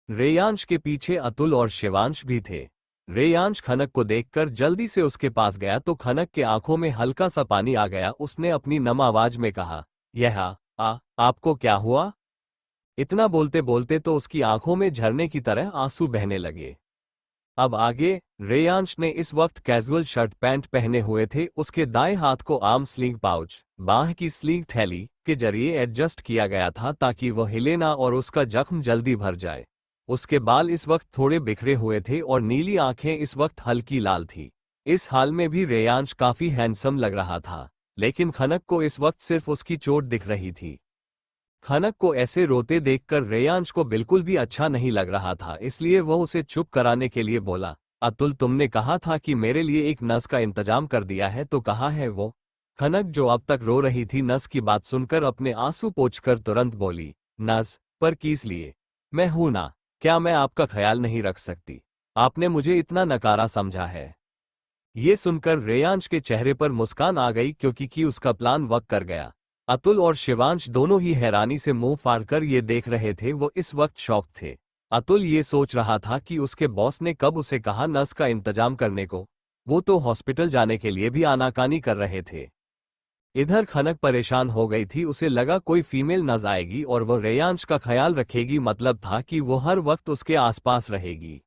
रेयांश के पीछे अतुल और शिवांश भी थे। रेयांश खनक को देखकर जल्दी से उसके पास गया तो खनक के आंखों में हल्का सा पानी आ गया। उसने अपनी नम आवाज में कहा, यह आपको क्या हुआ? इतना बोलते बोलते तो उसकी आंखों में झरने की तरह आंसू बहने लगे। अब आगे रेयांश ने इस वक्त कैजुअल शर्ट पैंट पहने हुए थे। उसके दाएं हाथ को आर्म स्लिंग पाउच बाह की स्लिंग थैली के जरिए एडजस्ट किया गया था ताकि वह हिले ना और उसका जख्म जल्दी भर जाए। उसके बाल इस वक्त थोड़े बिखरे हुए थे और नीली आंखें इस वक्त हल्की लाल थी। इस हाल में भी रेयांश काफी हैंडसम लग रहा था, लेकिन खनक को इस वक्त सिर्फ उसकी चोट दिख रही थी। खनक को ऐसे रोते देखकर रेयांश को बिल्कुल भी अच्छा नहीं लग रहा था, इसलिए वह उसे चुप कराने के लिए बोला, अतुल तुमने कहा था कि मेरे लिए एक नस का इंतजाम कर दिया है, तो कहाँ है वो? खनक जो अब तक रो रही थी नस की बात सुनकर अपने आंसू पोंछकर तुरंत बोली, नस पर किस लिए? मैं हूं ना, क्या मैं आपका ख्याल नहीं रख सकती? आपने मुझे इतना नकारा समझा है। ये सुनकर रेयांश के चेहरे पर मुस्कान आ गई क्योंकि उसका प्लान वर्क कर गया। अतुल और शिवांश दोनों ही हैरानी से मुंह फाड़कर ये देख रहे थे, वो इस वक्त शॉक थे। अतुल ये सोच रहा था कि उसके बॉस ने कब उसे कहा नर्स का इंतजाम करने को, वो तो हॉस्पिटल जाने के लिए भी आनाकानी कर रहे थे। इधर खनक परेशान हो गई थी, उसे लगा कोई फीमेल नर्स आएगी और वो रेयांश का ख्याल रखेगी, मतलब था कि वो हर वक्त उसके आसपास रहेगी।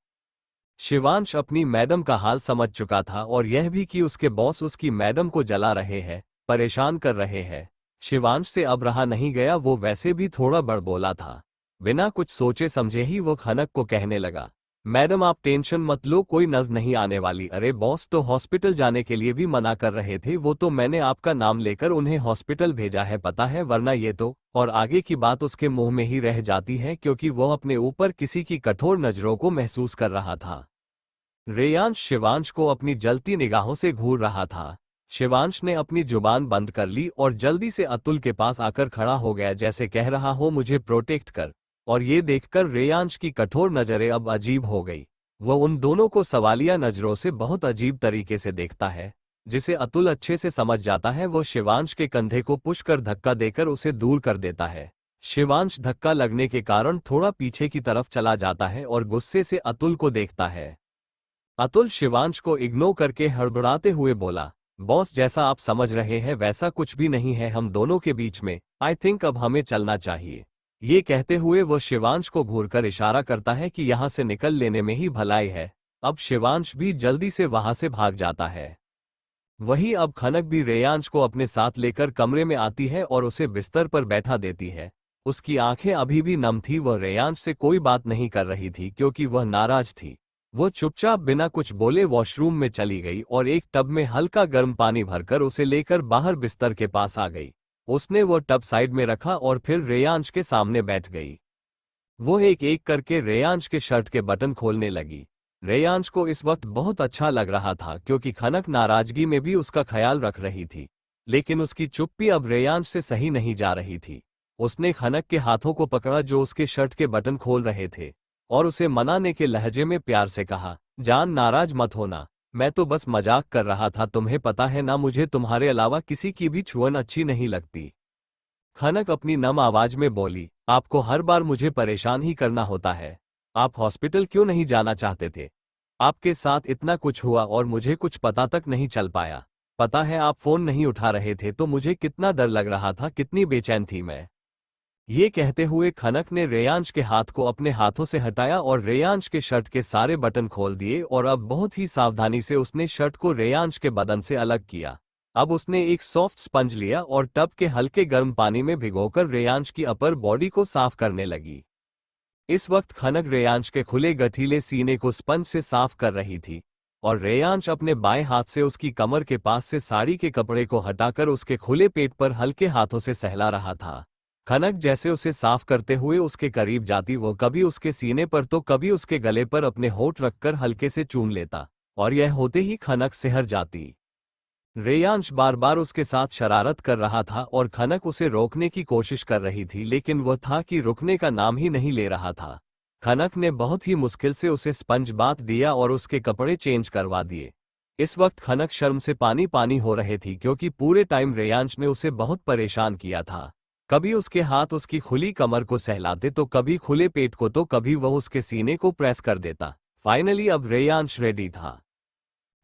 शिवांश अपनी मैडम का हाल समझ चुका था और यह भी कि उसके बॉस उसकी मैडम को जला रहे हैं, परेशान कर रहे हैं। शिवांश से अब रहा नहीं गया, वो वैसे भी थोड़ा बड़बोला था। बिना कुछ सोचे समझे ही वो खनक को कहने लगा, मैडम आप टेंशन मत लो, कोई नज़ नहीं आने वाली। अरे बॉस तो हॉस्पिटल जाने के लिए भी मना कर रहे थे, वो तो मैंने आपका नाम लेकर उन्हें हॉस्पिटल भेजा है, पता है, वरना ये तो। और आगे की बात उसके मुंह में ही रह जाती है क्योंकि वो अपने ऊपर किसी की कठोर नजरों को महसूस कर रहा था। रेयांश शिवांश को अपनी जलती निगाहों से घूर रहा था। शिवांश ने अपनी जुबान बंद कर ली और जल्दी से अतुल के पास आकर खड़ा हो गया, जैसे कह रहा हो मुझे प्रोटेक्ट कर। और ये देखकर रेयांश की कठोर नजरें अब अजीब हो गई। वो उन दोनों को सवालिया नजरों से बहुत अजीब तरीके से देखता है, जिसे अतुल अच्छे से समझ जाता है। वो शिवांश के कंधे को पुश कर धक्का देकर उसे दूर कर देता है। शिवांश धक्का लगने के कारण थोड़ा पीछे की तरफ चला जाता है और गुस्से से अतुल को देखता है। अतुल शिवांश को इग्नोर करके हड़बड़ाते हुए बोला, बॉस जैसा आप समझ रहे हैं वैसा कुछ भी नहीं है हम दोनों के बीच में, आई थिंक अब हमें चलना चाहिए। ये कहते हुए वो शिवांश को घूरकर इशारा करता है कि यहाँ से निकल लेने में ही भलाई है। अब शिवांश भी जल्दी से वहां से भाग जाता है। वहीं अब खनक भी रेयांश को अपने साथ लेकर कमरे में आती है और उसे बिस्तर पर बैठा देती है। उसकी आंखें अभी भी नम थी, वह रेयांश से कोई बात नहीं कर रही थी क्योंकि वह नाराज थी। वो चुपचाप बिना कुछ बोले वॉशरूम में चली गई और एक टब में हल्का गर्म पानी भरकर उसे लेकर बाहर बिस्तर के पास आ गई। उसने वो टब साइड में रखा और फिर रेयांश के सामने बैठ गई। वो एक एक करके रेयांश के शर्ट के बटन खोलने लगी। रेयांश को इस वक्त बहुत अच्छा लग रहा था क्योंकि खनक नाराजगी में भी उसका ख्याल रख रही थी, लेकिन उसकी चुप्पी अब रेयांश से सही नहीं जा रही थी। उसने खनक के हाथों को पकड़ा जो उसके शर्ट के बटन खोल रहे थे और उसे मनाने के लहजे में प्यार से कहा, जान नाराज मत होना, मैं तो बस मजाक कर रहा था, तुम्हें पता है ना मुझे तुम्हारे अलावा किसी की भी छुअन अच्छी नहीं लगती। खनक अपनी नम आवाज में बोली, आपको हर बार मुझे परेशान ही करना होता है। आप हॉस्पिटल क्यों नहीं जाना चाहते थे? आपके साथ इतना कुछ हुआ और मुझे कुछ पता तक नहीं चल पाया। पता है आप फोन नहीं उठा रहे थे तो मुझे कितना डर लग रहा था, कितनी बेचैन थी मैं। ये कहते हुए खनक ने रेयांश के हाथ को अपने हाथों से हटाया और रेयांश के शर्ट के सारे बटन खोल दिए और अब बहुत ही सावधानी से उसने शर्ट को रेयांश के बदन से अलग किया। अब उसने एक सॉफ्ट स्पंज लिया और टब के हल्के गर्म पानी में भिगोकर रेयांश की अपर बॉडी को साफ करने लगी। इस वक्त खनक रेयांश के खुले गठीले सीने को स्पंज से साफ कर रही थी और रेयांश अपने बाएं हाथ से उसकी कमर के पास से साड़ी के कपड़े को हटाकर उसके खुले पेट पर हल्के हाथों से सहला रहा था। खनक जैसे उसे साफ करते हुए उसके करीब जाती, वो कभी उसके सीने पर तो कभी उसके गले पर अपने होंठ रखकर हल्के से चूम लेता और यह होते ही खनक सिहर जाती। रेयांश बार बार उसके साथ शरारत कर रहा था और खनक उसे रोकने की कोशिश कर रही थी, लेकिन वह था कि रुकने का नाम ही नहीं ले रहा था। खनक ने बहुत ही मुश्किल से उसे स्पंज बाथ दिया और उसके कपड़े चेंज करवा दिए। इस वक्त खनक शर्म से पानी पानी हो रहे थी क्योंकि पूरे टाइम रेयांश ने उसे बहुत परेशान किया था। कभी उसके हाथ उसकी खुली कमर को सहलाते तो कभी खुले पेट को, तो कभी वह उसके सीने को प्रेस कर देता। फाइनली अब रेयांश रेडी था।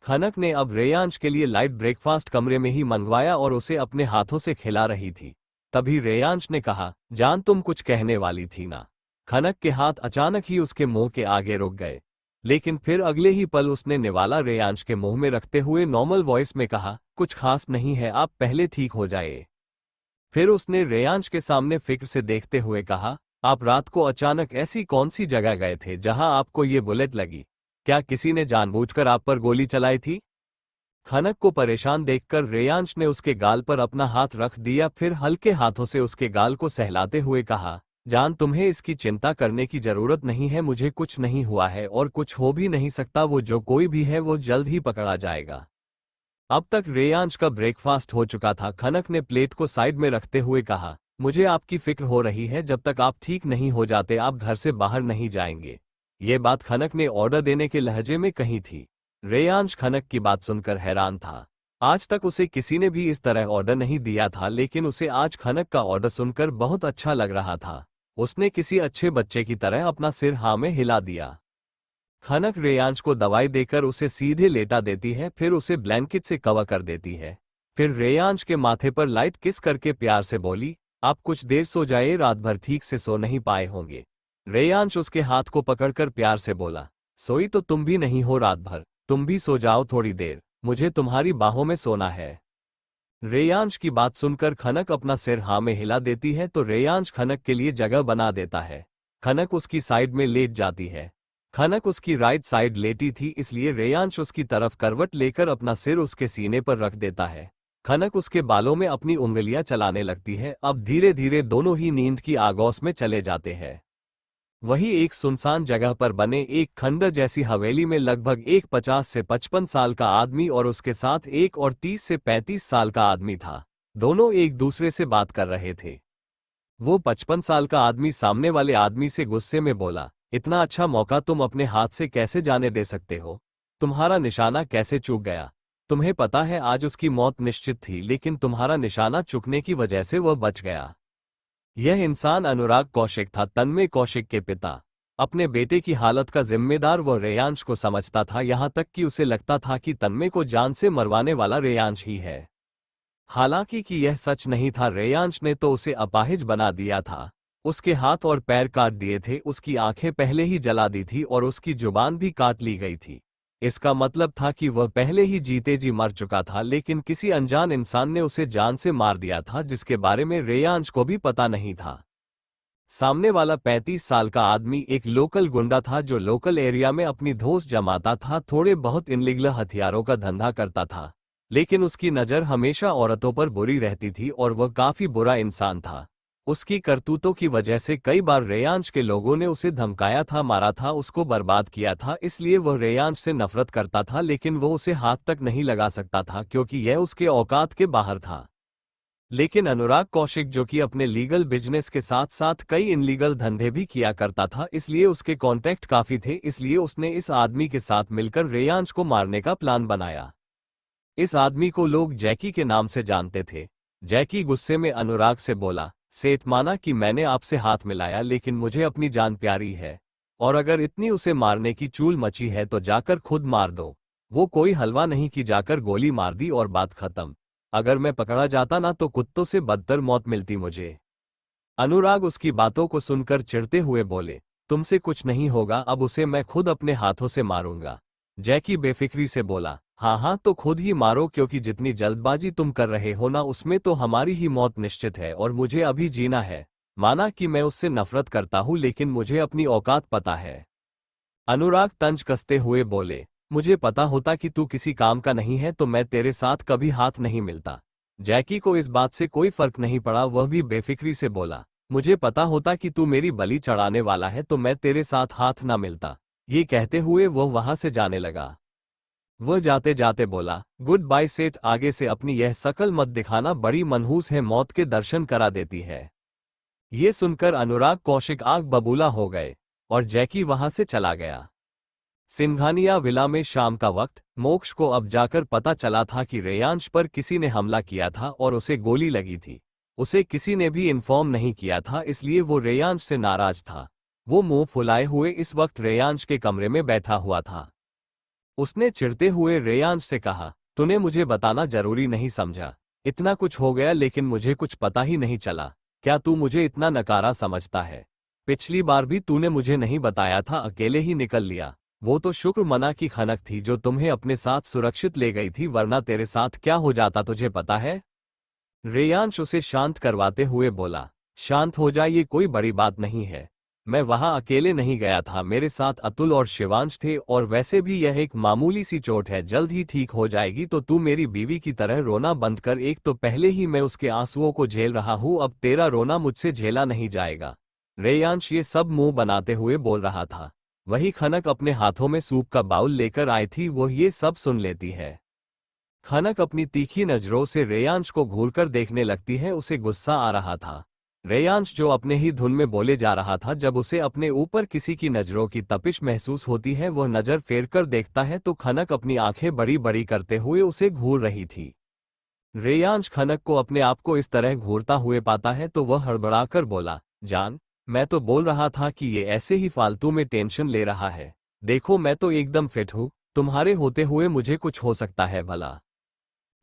खनक ने अब रेयांश के लिए लाइट ब्रेकफास्ट कमरे में ही मंगवाया और उसे अपने हाथों से खिला रही थी। तभी रेयांश ने कहा, जान तुम कुछ कहने वाली थी ना? खनक के हाथ अचानक ही उसके मुंह के आगे रुक गए, लेकिन फिर अगले ही पल उसने निवाला रेयांश के मुंह में रखते हुए नॉर्मल वॉइस में कहा, कुछ खास नहीं है, आप पहले ठीक हो जाए। फिर उसने रेयांश के सामने फिक्र से देखते हुए कहा, आप रात को अचानक ऐसी कौन सी जगह गए थे जहां आपको ये बुलेट लगी? क्या किसी ने जानबूझकर आप पर गोली चलाई थी? खनक को परेशान देखकर रेयांश ने उसके गाल पर अपना हाथ रख दिया, फिर हल्के हाथों से उसके गाल को सहलाते हुए कहा, जान, तुम्हें इसकी चिंता करने की जरूरत नहीं है, मुझे कुछ नहीं हुआ है और कुछ हो भी नहीं सकता। वो जो कोई भी है वो जल्द ही पकड़ा जाएगा। अब तक रेयांश का ब्रेकफास्ट हो चुका था। खनक ने प्लेट को साइड में रखते हुए कहा, मुझे आपकी फिक्र हो रही है, जब तक आप ठीक नहीं हो जाते आप घर से बाहर नहीं जाएंगे। ये बात खनक ने ऑर्डर देने के लहजे में कही थी। रेयांश खनक की बात सुनकर हैरान था। आज तक उसे किसी ने भी इस तरह ऑर्डर नहीं दिया था, लेकिन उसे आज खनक का ऑर्डर सुनकर बहुत अच्छा लग रहा था। उसने किसी अच्छे बच्चे की तरह अपना सिर हाँ में हिला दिया। खनक रेयांश को दवाई देकर उसे सीधे लेटा देती है, फिर उसे ब्लैंकेट से कवर कर देती है। फिर रेयांश के माथे पर लाइट किस करके प्यार से बोली, आप कुछ देर सो जाइए, रात भर ठीक से सो नहीं पाए होंगे। रेयांश उसके हाथ को पकड़कर प्यार से बोला, सोई तो तुम भी नहीं हो रात भर, तुम भी सो जाओ थोड़ी देर, मुझे तुम्हारी बाहों में सोना है। रेयांश की बात सुनकर खनक अपना सिर हाँ में हिला देती है तो रेयांश खनक के लिए जगह बना देता है। खनक उसकी साइड में लेट जाती है। खनक उसकी राइट साइड लेटी थी, इसलिए रेयांश उसकी तरफ करवट लेकर अपना सिर उसके सीने पर रख देता है। खनक उसके बालों में अपनी उंगलियां चलाने लगती है। अब धीरे धीरे दोनों ही नींद की आगोश में चले जाते हैं। वही एक सुनसान जगह पर बने एक खंडर जैसी हवेली में लगभग एक 50 से 55 साल का आदमी और उसके साथ एक और 30 से 35 साल का आदमी था। दोनों एक दूसरे से बात कर रहे थे। वो 55 साल का आदमी सामने वाले आदमी से गुस्से में बोला, इतना अच्छा मौका तुम अपने हाथ से कैसे जाने दे सकते हो? तुम्हारा निशाना कैसे चूक गया? तुम्हें पता है आज उसकी मौत निश्चित थी, लेकिन तुम्हारा निशाना चूकने की वजह से वह बच गया। यह इंसान अनुराग कौशिक था, तन्मय कौशिक के पिता। अपने बेटे की हालत का जिम्मेदार वह रेयांश को समझता था, यहां तक कि उसे लगता था कि तन्मय को जान से मरवाने वाला रेयांश ही है। हालांकि कि यह सच नहीं था। रेयांश ने तो उसे अपाहिज बना दिया था। उसके हाथ और पैर काट दिए थे, उसकी आंखें पहले ही जला दी थी और उसकी जुबान भी काट ली गई थी। इसका मतलब था कि वह पहले ही जीते जी मर चुका था, लेकिन किसी अनजान इंसान ने उसे जान से मार दिया था, जिसके बारे में रेयांश को भी पता नहीं था। सामने वाला 35 साल का आदमी एक लोकल गुंडा था जो लोकल एरिया में अपनी धौंस जमाता था, थोड़े बहुत इनलीगल हथियारों का धंधा करता था, लेकिन उसकी नज़र हमेशा औरतों पर बुरी रहती थी और वह काफी बुरा इंसान था। उसकी करतूतों की वजह से कई बार रेयांश के लोगों ने उसे धमकाया था, मारा था, उसको बर्बाद किया था, इसलिए वह रेयांश से नफरत करता था, लेकिन वो उसे हाथ तक नहीं लगा सकता था क्योंकि यह उसके औकात के बाहर था। लेकिन अनुराग कौशिक, जो कि अपने लीगल बिजनेस के साथ साथ कई इनलीगल धंधे भी किया करता था, इसलिए उसके कॉन्टैक्ट काफी थे, इसलिए उसने इस आदमी के साथ मिलकर रेयांश को मारने का प्लान बनाया। इस आदमी को लोग जैकी के नाम से जानते थे। जैकी गुस्से में अनुराग से बोला, सेठ, माना कि मैंने आपसे हाथ मिलाया, लेकिन मुझे अपनी जान प्यारी है, और अगर इतनी उसे मारने की चूल मची है तो जाकर खुद मार दो। वो कोई हलवा नहीं कि जाकर गोली मार दी और बात खत्म। अगर मैं पकड़ा जाता ना तो कुत्तों से बदतर मौत मिलती मुझे। अनुराग उसकी बातों को सुनकर चिढ़ते हुए बोले, तुमसे कुछ नहीं होगा, अब उसे मैं खुद अपने हाथों से मारूंगा। जैकी बेफिक्री से बोला, हाँ हाँ तो खुद ही मारो, क्योंकि जितनी जल्दबाजी तुम कर रहे हो ना, उसमें तो हमारी ही मौत निश्चित है और मुझे अभी जीना है। माना कि मैं उससे नफरत करता हूं, लेकिन मुझे अपनी औकात पता है। अनुराग तंज कसते हुए बोले, मुझे पता होता कि तू किसी काम का नहीं है तो मैं तेरे साथ कभी हाथ नहीं मिलता। जैकी को इस बात से कोई फर्क नहीं पड़ा, वह भी बेफिक्री से बोला, मुझे पता होता कि तू मेरी बलि चढ़ाने वाला है तो मैं तेरे साथ हाथ ना मिलता। ये कहते हुए वह वहां से जाने लगा। वह जाते जाते बोला, गुड बाय सेठ, आगे से अपनी यह शकल मत दिखाना, बड़ी मनहूस है, मौत के दर्शन करा देती है। ये सुनकर अनुराग कौशिक आग बबूला हो गए और जैकी वहां से चला गया। सिंघानिया विला में शाम का वक्त। मोक्ष को अब जाकर पता चला था कि रेयांश पर किसी ने हमला किया था और उसे गोली लगी थी। उसे किसी ने भी इन्फॉर्म नहीं किया था, इसलिए वो रेयांश से नाराज था। वो मुंह फुलाए हुए इस वक्त रेयांश के कमरे में बैठा हुआ था। उसने चिढ़ते हुए रेयांश से कहा, तूने मुझे बताना जरूरी नहीं समझा? इतना कुछ हो गया लेकिन मुझे कुछ पता ही नहीं चला। क्या तू मुझे इतना नकारा समझता है? पिछली बार भी तूने मुझे नहीं बताया था, अकेले ही निकल लिया। वो तो शुक्र मना की खनक थी जो तुम्हें अपने साथ सुरक्षित ले गई थी, वरना तेरे साथ क्या हो जाता तुझे पता है? रेयांश उसे शांत करवाते हुए बोला, शांत हो जा, ये कोई बड़ी बात नहीं है। मैं वहां अकेले नहीं गया था, मेरे साथ अतुल और शिवांश थे, और वैसे भी यह एक मामूली सी चोट है, जल्द ही ठीक हो जाएगी। तो तू मेरी बीवी की तरह रोना बंद कर। एक तो पहले ही मैं उसके आंसुओं को झेल रहा हूं, अब तेरा रोना मुझसे झेला नहीं जाएगा। रेयांश ये सब मुंह बनाते हुए बोल रहा था। वही खनक अपने हाथों में सूप का बाउल लेकर आई थी, वो ये सब सुन लेती है। खनक अपनी तीखी नजरों से रेयांश को घूरकर देखने लगती है, उसे गुस्सा आ रहा था। रेयांश जो अपने ही धुन में बोले जा रहा था, जब उसे अपने ऊपर किसी की नजरों की तपिश महसूस होती है, वह नजर फेरकर देखता है तो खनक अपनी आंखें बड़ी बड़ी करते हुए उसे घूर रही थी। रेयांश खनक को अपने आप को इस तरह घूरता हुए पाता है तो वह हड़बड़ाकर बोला, जान, मैं तो बोल रहा था कि ये ऐसे ही फालतू में टेंशन ले रहा है। देखो मैं तो एकदम फिट हूँ, तुम्हारे होते हुए मुझे कुछ हो सकता है भला।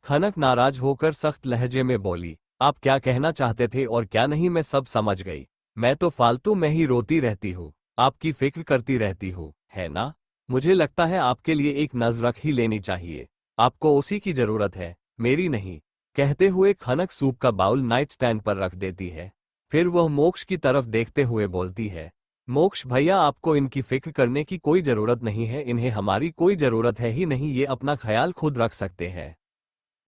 खनक नाराज होकर सख्त लहजे में बोली, आप क्या कहना चाहते थे और क्या नहीं, मैं सब समझ गई। मैं तो फालतू में ही रोती रहती हूँ, आपकी फिक्र करती रहती हूँ, है ना? मुझे लगता है आपके लिए एक नज़र रख ही लेनी चाहिए। आपको उसी की जरूरत है, मेरी नहीं। कहते हुए खनक सूप का बाउल नाइट स्टैंड पर रख देती है। फिर वह मोक्ष की तरफ देखते हुए बोलती है, मोक्ष भैया, आपको इनकी फिक्र करने की कोई जरूरत नहीं है, इन्हें हमारी कोई जरूरत है ही नहीं, ये अपना ख्याल खुद रख सकते हैं।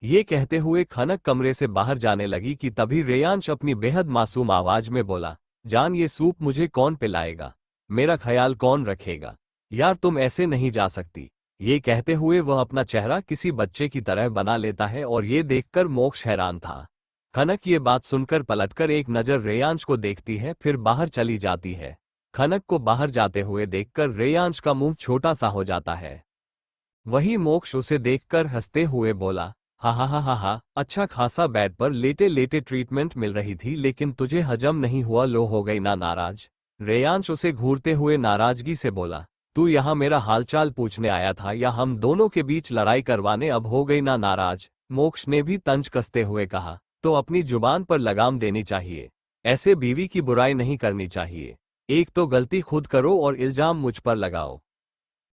ये कहते हुए खनक कमरे से बाहर जाने लगी कि तभी रेयांश अपनी बेहद मासूम आवाज में बोला, जान, ये सूप मुझे कौन पिलाएगा? मेरा ख्याल कौन रखेगा? यार तुम ऐसे नहीं जा सकती। ये कहते हुए वह अपना चेहरा किसी बच्चे की तरह बना लेता है, और ये देखकर मोक्ष हैरान था। खनक ये बात सुनकर पलटकर एक नज़र रेयांश को देखती है, फिर बाहर चली जाती है। खनक को बाहर जाते हुए देखकर रेयांश का मुंह छोटा सा हो जाता है। वही मोक्ष उसे देखकर हंसते हुए बोला, हा हा हा हा हा, अच्छा खासा बेड पर लेटे लेटे ट्रीटमेंट मिल रही थी, लेकिन तुझे हजम नहीं हुआ, लो हो गई ना नाराज? रेयांश उसे घूरते हुए नाराजगी से बोला, तू यहाँ मेरा हालचाल पूछने आया था या हम दोनों के बीच लड़ाई करवाने? अब हो गई ना नाराज? मोक्ष ने भी तंज कसते हुए कहा, तो अपनी जुबान पर लगाम देनी चाहिए, ऐसे बीवी की बुराई नहीं करनी चाहिए। एक तो गलती खुद करो और इल्जाम मुझ पर लगाओ।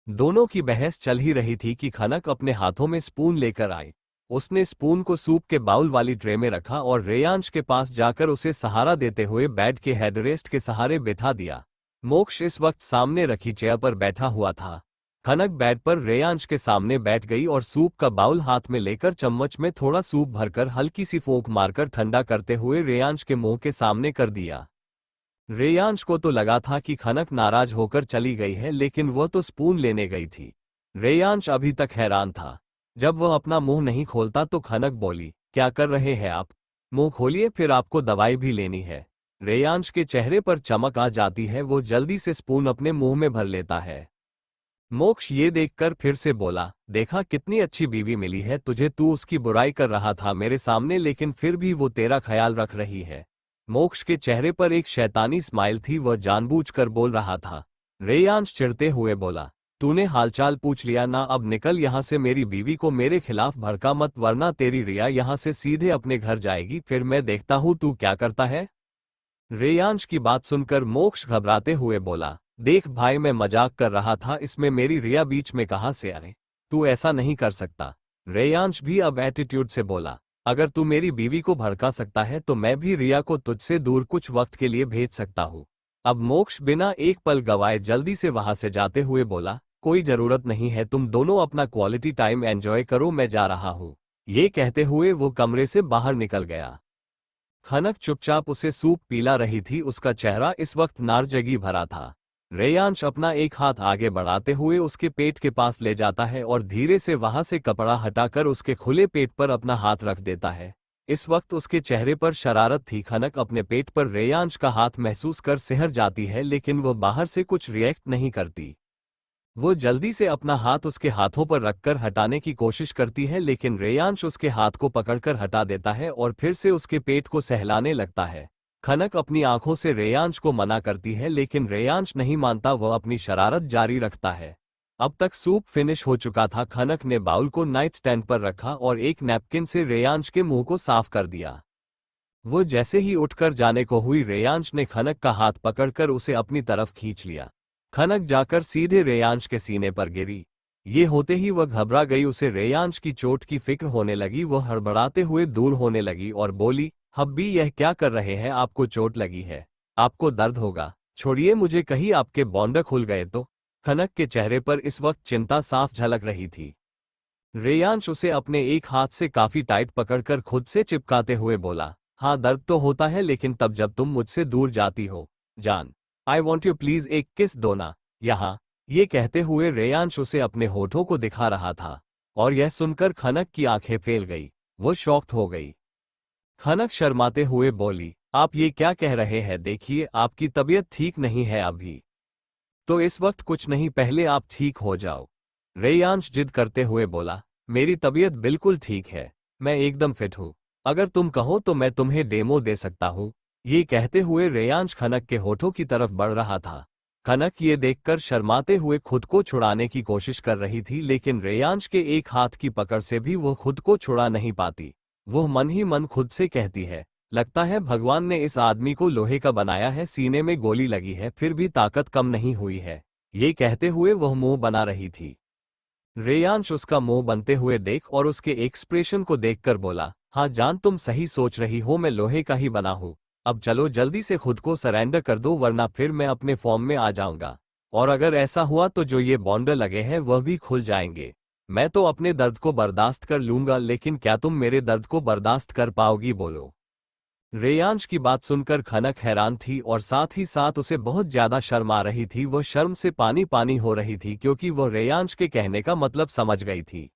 दोनों की बहस चल ही रही थी कि खनक अपने हाथों में स्पून लेकर आई। उसने स्पून को सूप के बाउल वाली ट्रे में रखा और रेयांश के पास जाकर उसे सहारा देते हुए बेड के हेडरेस्ट के सहारे बिठा दिया। मोक्ष इस वक्त सामने रखी चेयर पर बैठा हुआ था। खनक बेड पर रेयांश के सामने बैठ गई और सूप का बाउल हाथ में लेकर चम्मच में थोड़ा सूप भरकर हल्की सी फूंक मारकर ठंडा करते हुए रेयांश के मुंह के सामने कर दिया। रेयांश को तो लगा था कि खनक नाराज होकर चली गई है, लेकिन वह तो स्पून लेने गई थी। रेयांश अभी तक हैरान था। जब वह अपना मुंह नहीं खोलता तो खनक बोली, क्या कर रहे हैं आप? मुंह खोलिए, फिर आपको दवाई भी लेनी है। रेयांश के चेहरे पर चमक आ जाती है, वो जल्दी से स्पून अपने मुंह में भर लेता है। मोक्ष ये देखकर फिर से बोला, देखा कितनी अच्छी बीवी मिली है तुझे, तू उसकी बुराई कर रहा था मेरे सामने, लेकिन फिर भी वो तेरा ख्याल रख रही है। मोक्ष के चेहरे पर एक शैतानी स्माइल थी, वह जानबूझकर बोल रहा था। रेयांश चिढ़ते हुए बोला, तूने हालचाल पूछ लिया ना, अब निकल यहाँ से, मेरी बीवी को मेरे खिलाफ भड़का मत, वरना तेरी रिया यहाँ से सीधे अपने घर जाएगी, फिर मैं देखता हूँ तू क्या करता है। रेयांश की बात सुनकर मोक्ष घबराते हुए बोला, देख भाई, मैं मजाक कर रहा था, इसमें मेरी रिया बीच में कहाँ से आए? तू ऐसा नहीं कर सकता। रेयांश भी अब एटीट्यूड से बोला, अगर तू मेरी बीवी को भड़का सकता है तो मैं भी रिया को तुझसे दूर कुछ वक्त के लिए भेज सकता हूँ। अब मोक्ष बिना एक पल गवाए जल्दी से वहां से जाते हुए बोला, कोई जरूरत नहीं है, तुम दोनों अपना क्वालिटी टाइम एंजॉय करो, मैं जा रहा हूँ। ये कहते हुए वो कमरे से बाहर निकल गया। खनक चुपचाप उसे सूप पिला रही थी, उसका चेहरा इस वक्त नारजगी भरा था। रेयांश अपना एक हाथ आगे बढ़ाते हुए उसके पेट के पास ले जाता है और धीरे से वहां से कपड़ा हटाकर उसके खुले पेट पर अपना हाथ रख देता है। इस वक्त उसके चेहरे पर शरारत थी। खनक अपने पेट पर रेयांश का हाथ महसूस कर सिहर जाती है, लेकिन वह बाहर से कुछ रिएक्ट नहीं करती। वो जल्दी से अपना हाथ उसके हाथों पर रखकर हटाने की कोशिश करती है, लेकिन रेयांश उसके हाथ को पकड़कर हटा देता है और फिर से उसके पेट को सहलाने लगता है। खनक अपनी आंखों से रेयांश को मना करती है, लेकिन रेयांश नहीं मानता, वह अपनी शरारत जारी रखता है। अब तक सूप फिनिश हो चुका था। खनक ने बाउल को नाइट स्टैंड पर रखा और एक नैपकिन से रेयांश के मुंह को साफ कर दिया। वो जैसे ही उठकर जाने को हुई, रेयांश ने खनक का हाथ पकड़कर उसे अपनी तरफ खींच लिया। खनक जाकर सीधे रेयांश के सीने पर गिरी। ये होते ही वह घबरा गई, उसे रेयांश की चोट की फिक्र होने लगी। वह हड़बड़ाते हुए दूर होने लगी और बोली, हब्बी यह क्या कर रहे हैं, आपको चोट लगी है, आपको दर्द होगा, छोड़िए मुझे, कहीं आपके बौंड खुल गए तो। खनक के चेहरे पर इस वक्त चिंता साफ झलक रही थी। रेयांश उसे अपने एक हाथ से काफी टाइट पकड़कर खुद से चिपकाते हुए बोला, हाँ दर्द तो होता है, लेकिन तब जब तुम मुझसे दूर जाती हो। जान, आई वॉन्ट यू, प्लीज एक किस दो ना यहाँ। ये कहते हुए रेयांश उसे अपने होठों को दिखा रहा था, और यह सुनकर खनक की आंखें फैल गई। वो शॉक्ड हो गई। खनक शर्माते हुए बोली, आप ये क्या कह रहे हैं, देखिए आपकी तबीयत ठीक नहीं है अभी। तो इस वक्त कुछ नहीं, पहले आप ठीक हो जाओ। रेयांश जिद करते हुए बोला, मेरी तबीयत बिल्कुल ठीक है, मैं एकदम फिट हूँ, अगर तुम कहो तो मैं तुम्हें डेमो दे सकता हूँ। ये कहते हुए रेयांश खनक के होठों की तरफ बढ़ रहा था। खनक ये देखकर शर्माते हुए खुद को छुड़ाने की कोशिश कर रही थी, लेकिन रेयांश के एक हाथ की पकड़ से भी वो खुद को छुड़ा नहीं पाती। वो मन ही मन खुद से कहती है, लगता है भगवान ने इस आदमी को लोहे का बनाया है, सीने में गोली लगी है फिर भी ताकत कम नहीं हुई है। ये कहते हुए वह मुंह बना रही थी। रेयांश उसका मुंह बनते हुए देख और उसके एक्सप्रेशन को देखकर बोला, हाँ जान, तुम सही सोच रही हो, मैं लोहे का ही बना हूँ। अब चलो जल्दी से खुद को सरेंडर कर दो, वरना फिर मैं अपने फॉर्म में आ जाऊंगा, और अगर ऐसा हुआ तो जो ये बॉन्ड लगे हैं वह भी खुल जाएंगे। मैं तो अपने दर्द को बर्दाश्त कर लूंगा, लेकिन क्या तुम मेरे दर्द को बर्दाश्त कर पाओगी, बोलो। रेयांश की बात सुनकर खनक हैरान थी और साथ ही साथ उसे बहुत ज्यादा शर्म आ रही थी। वह शर्म से पानी पानी हो रही थी, क्योंकि वह रेयांश के कहने का मतलब समझ गई थी।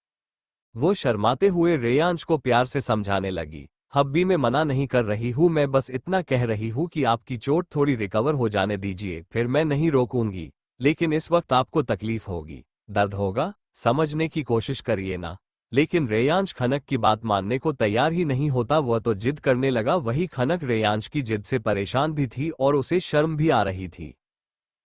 वो शर्माते हुए रेयांश को प्यार से समझाने लगी, हब्बी मैं मना नहीं कर रही हूँ, मैं बस इतना कह रही हूँ कि आपकी चोट थोड़ी रिकवर हो जाने दीजिए, फिर मैं नहीं रोकूंगी, लेकिन इस वक्त आपको तकलीफ होगी, दर्द होगा, समझने की कोशिश करिए ना। लेकिन रेयांश खनक की बात मानने को तैयार ही नहीं होता, वह तो जिद करने लगा। वही खनक रेयांश की जिद से परेशान भी थी और उसे शर्म भी आ रही थी।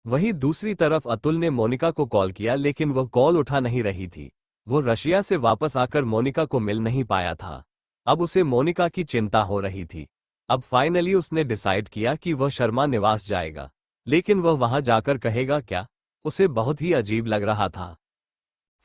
वहीं दूसरी तरफ अतुल ने मोनिका को कॉल किया, लेकिन वह कॉल उठा नहीं रही थी। वो रशिया से वापस आकर मोनिका को मिल नहीं पाया था। अब उसे मोनिका की चिंता हो रही थी। अब फाइनली उसने डिसाइड किया कि वह शर्मा निवास जाएगा, लेकिन वह वहां जाकर कहेगा क्या, उसे बहुत ही अजीब लग रहा था।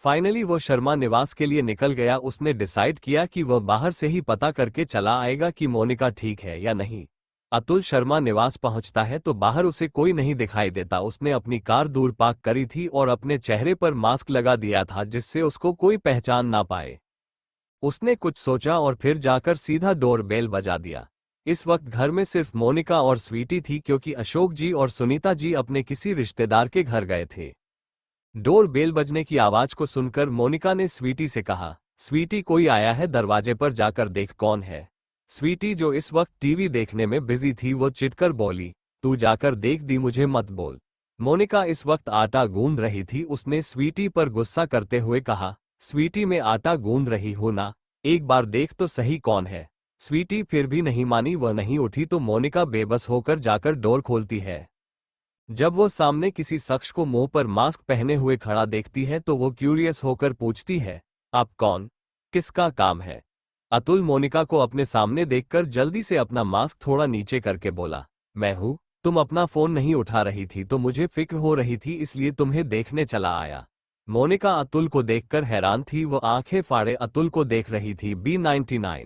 फाइनली वो शर्मा निवास के लिए निकल गया। उसने डिसाइड किया कि वह बाहर से ही पता करके चला आएगा कि मोनिका ठीक है या नहीं। अतुल शर्मा निवास पहुंचता है तो बाहर उसे कोई नहीं दिखाई देता। उसने अपनी कार दूर पार्क करी थी और अपने चेहरे पर मास्क लगा दिया था, जिससे उसको कोई पहचान ना पाए। उसने कुछ सोचा और फिर जाकर सीधा डोर बेल बजा दिया। इस वक्त घर में सिर्फ मोनिका और स्वीटी थी, क्योंकि अशोक जी और सुनीता जी अपने किसी रिश्तेदार के घर गए थे। डोर बेल बजने की आवाज को सुनकर मोनिका ने स्वीटी से कहा, स्वीटी कोई आया है, दरवाजे पर जाकर देख कौन है। स्वीटी जो इस वक्त टीवी देखने में बिजी थी, वो चिढ़कर बोली, तू जाकर देख दी, मुझे मत बोल। मोनिका इस वक्त आटा गूंद रही थी। उसने स्वीटी पर गुस्सा करते हुए कहा, स्वीटी मैं आटा गूंद रही हूं ना, एक बार देख तो सही कौन है। स्वीटी फिर भी नहीं मानी, वह नहीं उठी तो मोनिका बेबस होकर जाकर डोर खोलती है। जब वो सामने किसी शख्स को मुंह पर मास्क पहने हुए खड़ा देखती है तो वो क्यूरियस होकर पूछती है, आप कौन, किसका काम है। अतुल मोनिका को अपने सामने देखकर जल्दी से अपना मास्क थोड़ा नीचे करके बोला, मैं हूँ, तुम अपना फोन नहीं उठा रही थी तो मुझे फिक्र हो रही थी, इसलिए तुम्हें देखने चला आया। मोनिका अतुल को देखकर हैरान थी। वो आंखें फाड़े अतुल को देख रही थी। B99